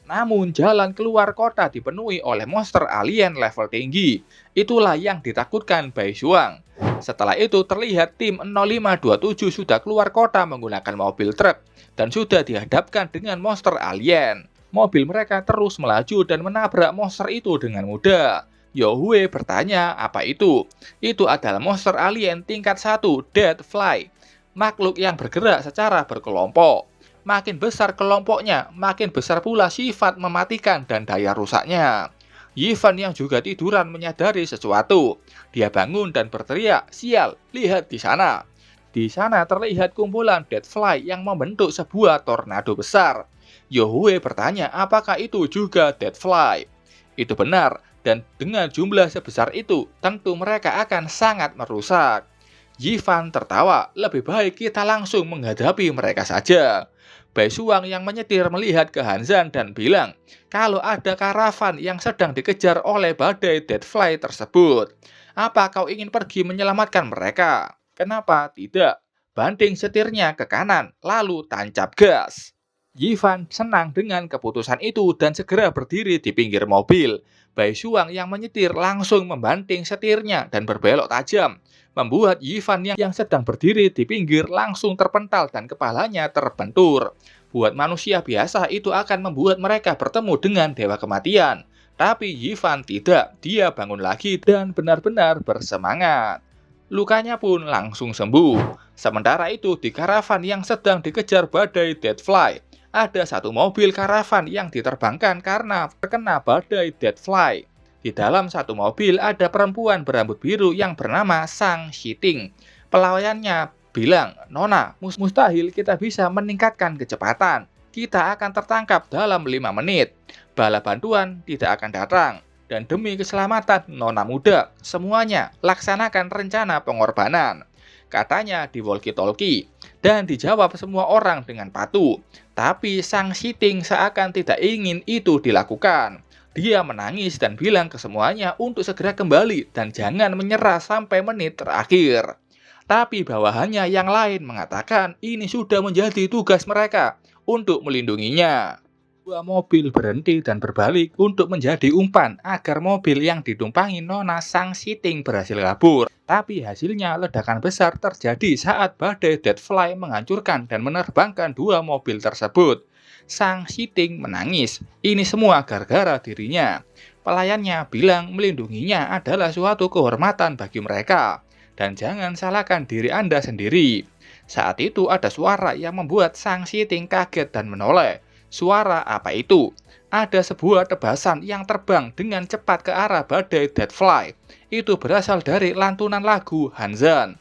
Namun jalan keluar kota dipenuhi oleh monster alien level tinggi. Itulah yang ditakutkan Bai Shuang. Setelah itu terlihat tim 0527 sudah keluar kota menggunakan mobil truk dan sudah dihadapkan dengan monster alien. Mobil mereka terus melaju dan menabrak monster itu dengan mudah. Yohue bertanya, apa itu? Itu adalah monster alien tingkat 1, Dead Fly. Makhluk yang bergerak secara berkelompok. Makin besar kelompoknya, makin besar pula sifat mematikan dan daya rusaknya. Yifan yang juga tiduran menyadari sesuatu. Dia bangun dan berteriak, sial, lihat di sana. Di sana terlihat kumpulan Deadfly yang membentuk sebuah tornado besar. Yohue bertanya, apakah itu juga Deadfly? Itu benar, dan dengan jumlah sebesar itu, tentu mereka akan sangat merusak. Yifan tertawa, lebih baik kita langsung menghadapi mereka saja. Bai Shuang yang menyetir melihat ke Han Zhan dan bilang, kalau ada karavan yang sedang dikejar oleh badai Deadfly tersebut, apa kau ingin pergi menyelamatkan mereka? Kenapa tidak? Banting setirnya ke kanan, lalu tancap gas. Yifan senang dengan keputusan itu dan segera berdiri di pinggir mobil. Bai Shuang yang menyetir langsung membanting setirnya dan berbelok tajam, membuat Yifan yang sedang berdiri di pinggir langsung terpental dan kepalanya terbentur. Buat manusia biasa itu akan membuat mereka bertemu dengan dewa kematian. Tapi Yifan tidak, dia bangun lagi dan benar-benar bersemangat. Lukanya pun langsung sembuh. Sementara itu di karavan yang sedang dikejar badai Deadfly, ada satu mobil karavan yang diterbangkan karena terkena badai Deadfly. Di dalam satu mobil ada perempuan berambut biru yang bernama Sang Shiting. Pelayannya bilang, Nona, mustahil kita bisa meningkatkan kecepatan. Kita akan tertangkap dalam 5 menit. Bala bantuan tidak akan datang. Dan demi keselamatan Nona muda, semuanya laksanakan rencana pengorbanan. Katanya di walkie-talkie. Dan dijawab semua orang dengan patuh. Tapi Sang Shiting seakan tidak ingin itu dilakukan. Dia menangis dan bilang ke semuanya untuk segera kembali dan jangan menyerah sampai menit terakhir. Tapi bawahannya yang lain mengatakan ini sudah menjadi tugas mereka untuk melindunginya. Dua mobil berhenti dan berbalik untuk menjadi umpan agar mobil yang ditumpangi Nona Sang Shiting berhasil kabur. Tapi hasilnya ledakan besar terjadi saat badai Deadfly menghancurkan dan menerbangkan dua mobil tersebut. Sang Shiting menangis. Ini semua gara-gara dirinya. Pelayannya bilang melindunginya adalah suatu kehormatan bagi mereka. Dan jangan salahkan diri Anda sendiri. Saat itu ada suara yang membuat Sang Shiting kaget dan menoleh. Suara apa itu? Ada sebuah tebasan yang terbang dengan cepat ke arah badai Deadfly. Itu berasal dari lantunan lagu Han Zhan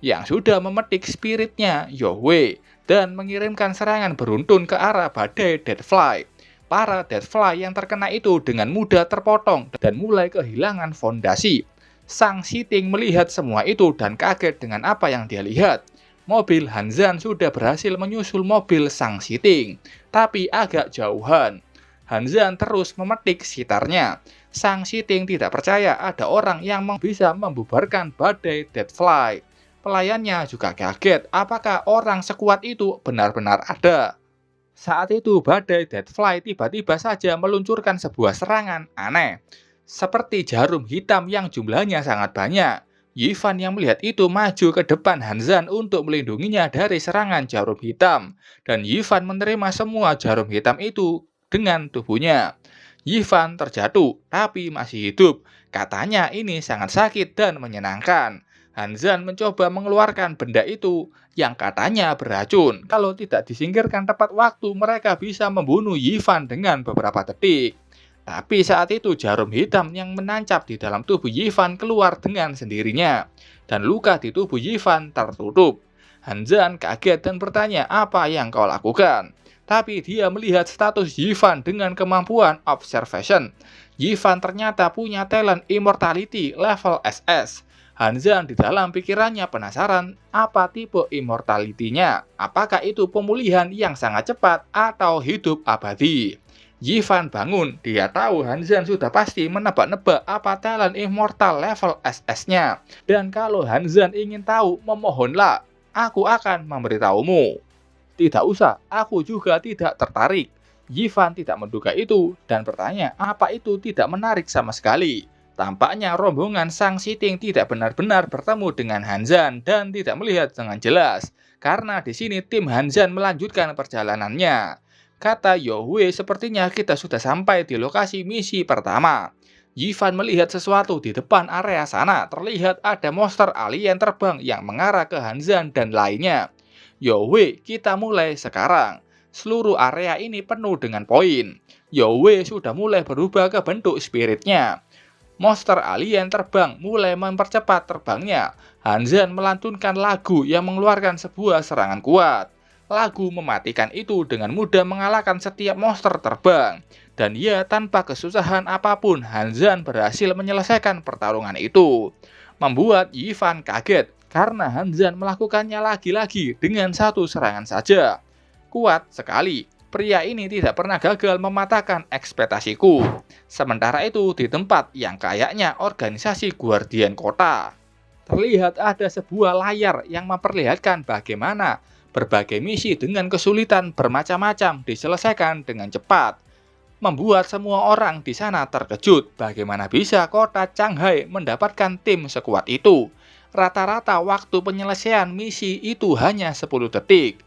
yang sudah memetik spiritnya Yohue dan mengirimkan serangan beruntun ke arah badai Deadfly. para deadfly yang terkena itu dengan mudah terpotong dan mulai kehilangan fondasi. Sang Shiting melihat semua itu dan kaget dengan apa yang dia lihat. Mobil Hanzan sudah berhasil menyusul mobil Sang Shiting, tapi agak jauhan. Hanzan terus memetik sitarnya. Sang Shiting tidak percaya ada orang yang bisa membubarkan badai deadfly. Pelayannya juga kaget apakah orang sekuat itu benar-benar ada. Saat itu badai deadfly tiba-tiba saja meluncurkan sebuah serangan aneh. Seperti jarum hitam yang jumlahnya sangat banyak. Yifan yang melihat itu maju ke depan Hanzan untuk melindunginya dari serangan jarum hitam. Dan Yifan menerima semua jarum hitam itu dengan tubuhnya. Yifan terjatuh, tapi masih hidup. Katanya ini sangat sakit dan menyenangkan. Hanzan mencoba mengeluarkan benda itu yang katanya beracun. Kalau tidak disingkirkan tepat waktu, mereka bisa membunuh Yifan dengan beberapa detik. Tapi saat itu jarum hitam yang menancap di dalam tubuh Yifan keluar dengan sendirinya. Dan luka di tubuh Yifan tertutup. Hanzan kaget dan bertanya apa yang kau lakukan. Tapi dia melihat status Yifan dengan kemampuan observation. Yifan ternyata punya talent immortality level SS. Hanzan di dalam pikirannya penasaran apa tipe immortality-nya. Apakah itu pemulihan yang sangat cepat atau hidup abadi? Yifan bangun, dia tahu Hanzan sudah pasti menebak-nebak apa talent immortal level SS-nya. Dan kalau Hanzan ingin tahu, memohonlah, aku akan memberitahumu. Tidak usah, aku juga tidak tertarik. Yifan tidak menduga itu dan bertanya apa itu tidak menarik sama sekali. Tampaknya rombongan Sang Shiting tidak benar-benar bertemu dengan Hanzan dan tidak melihat dengan jelas. Karena di sini tim Hanzan melanjutkan perjalanannya. Kata Yohue, sepertinya kita sudah sampai di lokasi misi pertama. Yifan melihat sesuatu di depan area sana. Terlihat ada monster alien terbang yang mengarah ke Hanzan dan lainnya. Yohue, kita mulai sekarang. Seluruh area ini penuh dengan poin. Yohue sudah mulai berubah ke bentuk spiritnya. Monster alien terbang mulai mempercepat terbangnya. Hanzan melantunkan lagu yang mengeluarkan sebuah serangan kuat. Lagu mematikan itu dengan mudah mengalahkan setiap monster terbang. Dan ya, tanpa kesusahan apapun, Hanzan berhasil menyelesaikan pertarungan itu. Membuat Yifan kaget, karena Hanzan melakukannya lagi-lagi dengan satu serangan saja. Kuat sekali, pria ini tidak pernah gagal mematahkan ekspektasiku. Sementara itu, di tempat yang kayaknya organisasi Guardian Kota, terlihat ada sebuah layar yang memperlihatkan bagaimana berbagai misi dengan kesulitan bermacam-macam diselesaikan dengan cepat. Membuat semua orang di sana terkejut bagaimana bisa kota Shanghai mendapatkan tim sekuat itu. Rata-rata waktu penyelesaian misi itu hanya 10 detik.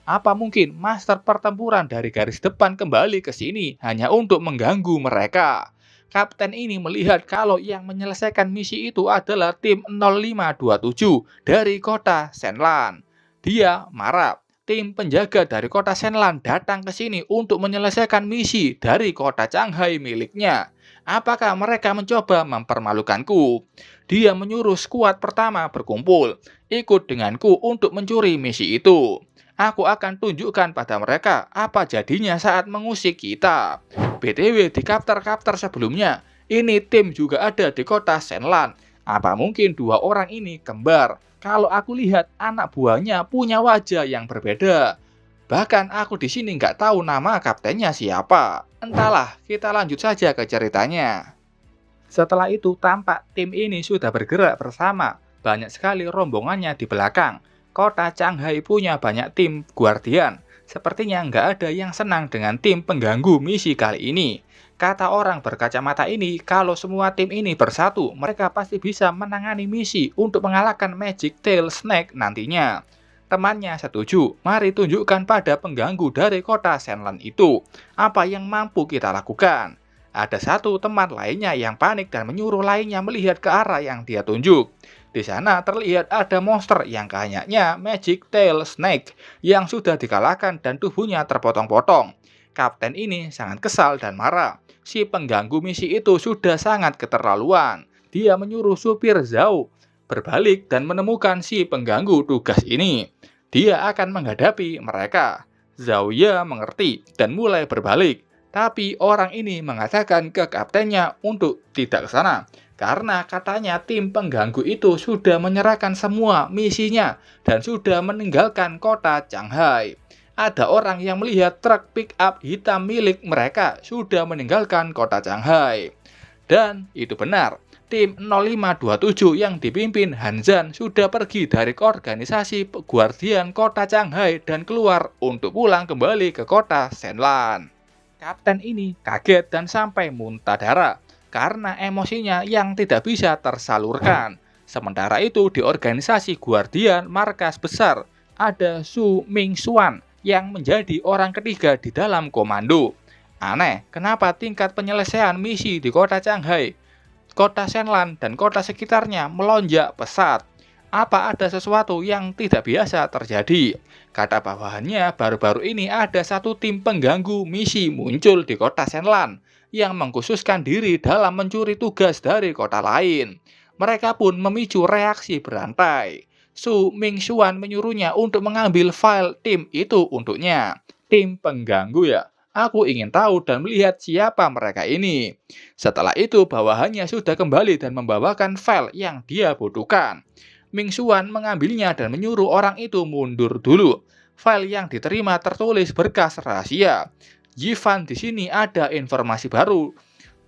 Apa mungkin master pertempuran dari garis depan kembali ke sini hanya untuk mengganggu mereka? Kapten ini melihat kalau yang menyelesaikan misi itu adalah tim 0527 dari kota Shenlan. Dia marah. Tim penjaga dari kota Shenlan datang ke sini untuk menyelesaikan misi dari kota Shanghai miliknya. Apakah mereka mencoba mempermalukanku? Dia menyuruh skuad pertama berkumpul. Ikut denganku untuk mencuri misi itu. Aku akan tunjukkan pada mereka apa jadinya saat mengusik kita. BTW di kapter-kapter sebelumnya, ini tim juga ada di kota Shenlan. Apa mungkin dua orang ini kembar? Kalau aku lihat anak buahnya punya wajah yang berbeda. Bahkan aku di sini nggak tahu nama kaptennya siapa. Entahlah, kita lanjut saja ke ceritanya. Setelah itu tampak tim ini sudah bergerak bersama. Banyak sekali rombongannya di belakang. Kota Shanghai punya banyak tim Guardian. Sepertinya nggak ada yang senang dengan tim pengganggu misi kali ini. Kata orang berkacamata ini, kalau semua tim ini bersatu, mereka pasti bisa menangani misi untuk mengalahkan Magic Tail Snake nantinya. Temannya setuju, mari tunjukkan pada pengganggu dari kota Shenlan itu, apa yang mampu kita lakukan. Ada satu teman lainnya yang panik dan menyuruh lainnya melihat ke arah yang dia tunjuk. Di sana terlihat ada monster yang kayaknya Magic Tail Snake yang sudah dikalahkan dan tubuhnya terpotong-potong. Kapten ini sangat kesal dan marah. Si pengganggu misi itu sudah sangat keterlaluan. Dia menyuruh supir Zhao berbalik dan menemukan si pengganggu tugas ini. Dia akan menghadapi mereka. Zhao Ye mengerti dan mulai berbalik. Tapi orang ini mengatakan ke kaptennya untuk tidak ke sana. Karena katanya tim pengganggu itu sudah menyerahkan semua misinya dan sudah meninggalkan kota Shanghai. Ada orang yang melihat truk pick-up hitam milik mereka sudah meninggalkan kota Shanghai. Dan itu benar, tim 0527 yang dipimpin Han Zhan sudah pergi dari organisasi Guardian kota Shanghai dan keluar untuk pulang kembali ke kota Shenlan. Kapten ini kaget dan sampai muntah darah karena emosinya yang tidak bisa tersalurkan. Sementara itu di organisasi Guardian markas besar ada Su Mingxuan yang menjadi orang ketiga di dalam komando. Aneh, kenapa tingkat penyelesaian misi di kota Shanghai, kota Shenlan, dan kota sekitarnya melonjak pesat? Apa ada sesuatu yang tidak biasa terjadi? Kata bawahannya, baru-baru ini ada satu tim pengganggu misi muncul di kota Shenlan yang mengkhususkan diri dalam mencuri tugas dari kota lain. Mereka pun memicu reaksi berantai. Su Mingxuan menyuruhnya untuk mengambil file tim itu untuknya. Tim pengganggu ya? Aku ingin tahu dan melihat siapa mereka ini. Setelah itu bawahannya sudah kembali dan membawakan file yang dia butuhkan. Mingxuan mengambilnya dan menyuruh orang itu mundur dulu. File yang diterima tertulis berkas rahasia. Yifan di sini ada informasi baru.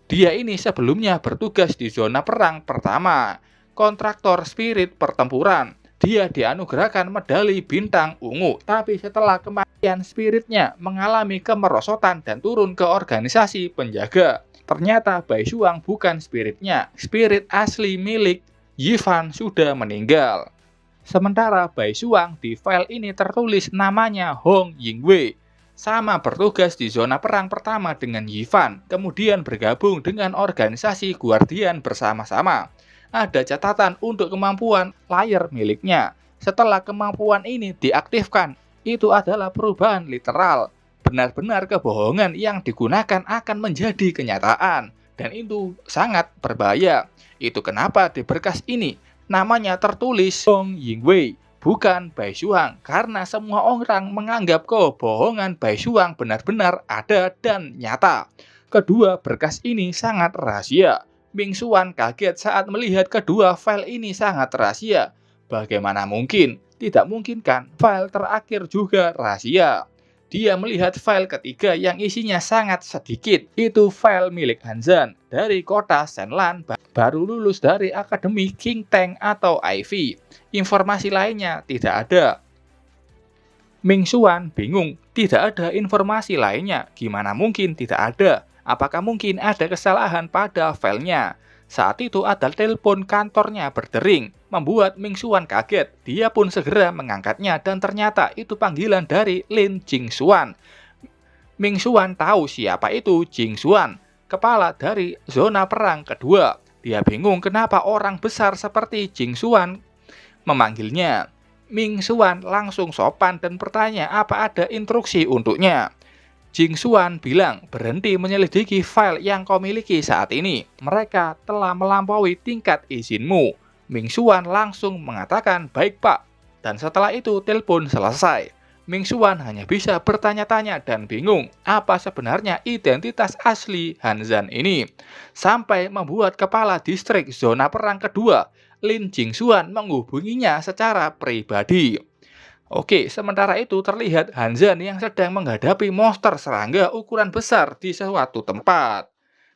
Dia ini sebelumnya bertugas di zona perang pertama, kontraktor spirit pertempuran. Dia dianugerahkan medali bintang ungu, tapi setelah kematian spiritnya mengalami kemerosotan dan turun ke organisasi penjaga. Ternyata Bai Shuang bukan spiritnya, spirit asli milik Yifan sudah meninggal. Sementara Bai Shuang di file ini tertulis namanya Hong Yingwei. Sama bertugas di zona perang pertama dengan Yifan, kemudian bergabung dengan organisasi Guardian bersama-sama. Ada catatan untuk kemampuan layar miliknya. Setelah kemampuan ini diaktifkan, itu adalah perubahan literal. Benar-benar kebohongan yang digunakan akan menjadi kenyataan, dan itu sangat berbahaya. Itu kenapa di berkas ini namanya tertulis Hong Yingwei, bukan Bai Shuang, karena semua orang menganggap kebohongan Bai Shuang benar-benar ada dan nyata. Kedua berkas ini sangat rahasia. Mingxuan kaget saat melihat kedua file ini sangat rahasia. Bagaimana mungkin? Tidak mungkin kan? File terakhir juga rahasia. Dia melihat file ketiga yang isinya sangat sedikit. Itu file milik Han Zhan dari kota Shenlan, baru lulus dari Akademi King Tang atau Ivy. Informasi lainnya tidak ada. Mingxuan bingung, tidak ada informasi lainnya. Gimana mungkin tidak ada? Apakah mungkin ada kesalahan pada filenya? Saat itu ada telepon kantornya berdering, membuat Mingxuan kaget. Dia pun segera mengangkatnya dan ternyata itu panggilan dari Lin Jingxuan. Mingxuan tahu siapa itu Jingxuan, kepala dari zona perang kedua. Dia bingung kenapa orang besar seperti Jingxuan memanggilnya. Mingxuan langsung sopan dan bertanya apa ada instruksi untuknya. Jingxuan bilang, berhenti menyelidiki file yang kau miliki saat ini. Mereka telah melampaui tingkat izinmu. Mingxuan langsung mengatakan, baik pak. Dan setelah itu telepon selesai. Mingxuan hanya bisa bertanya-tanya dan bingung apa sebenarnya identitas asli Han Zhan ini. Sampai membuat kepala distrik zona perang kedua, Lin Jingxuan menghubunginya secara pribadi. Oke, sementara itu terlihat Han Zhan yang sedang menghadapi monster serangga ukuran besar di suatu tempat.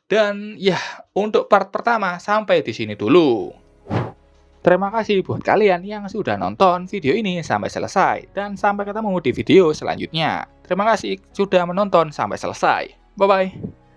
Dan ya, untuk part pertama sampai di sini dulu. Terima kasih buat kalian yang sudah nonton video ini sampai selesai. Dan sampai ketemu di video selanjutnya. Terima kasih sudah menonton sampai selesai. Bye-bye.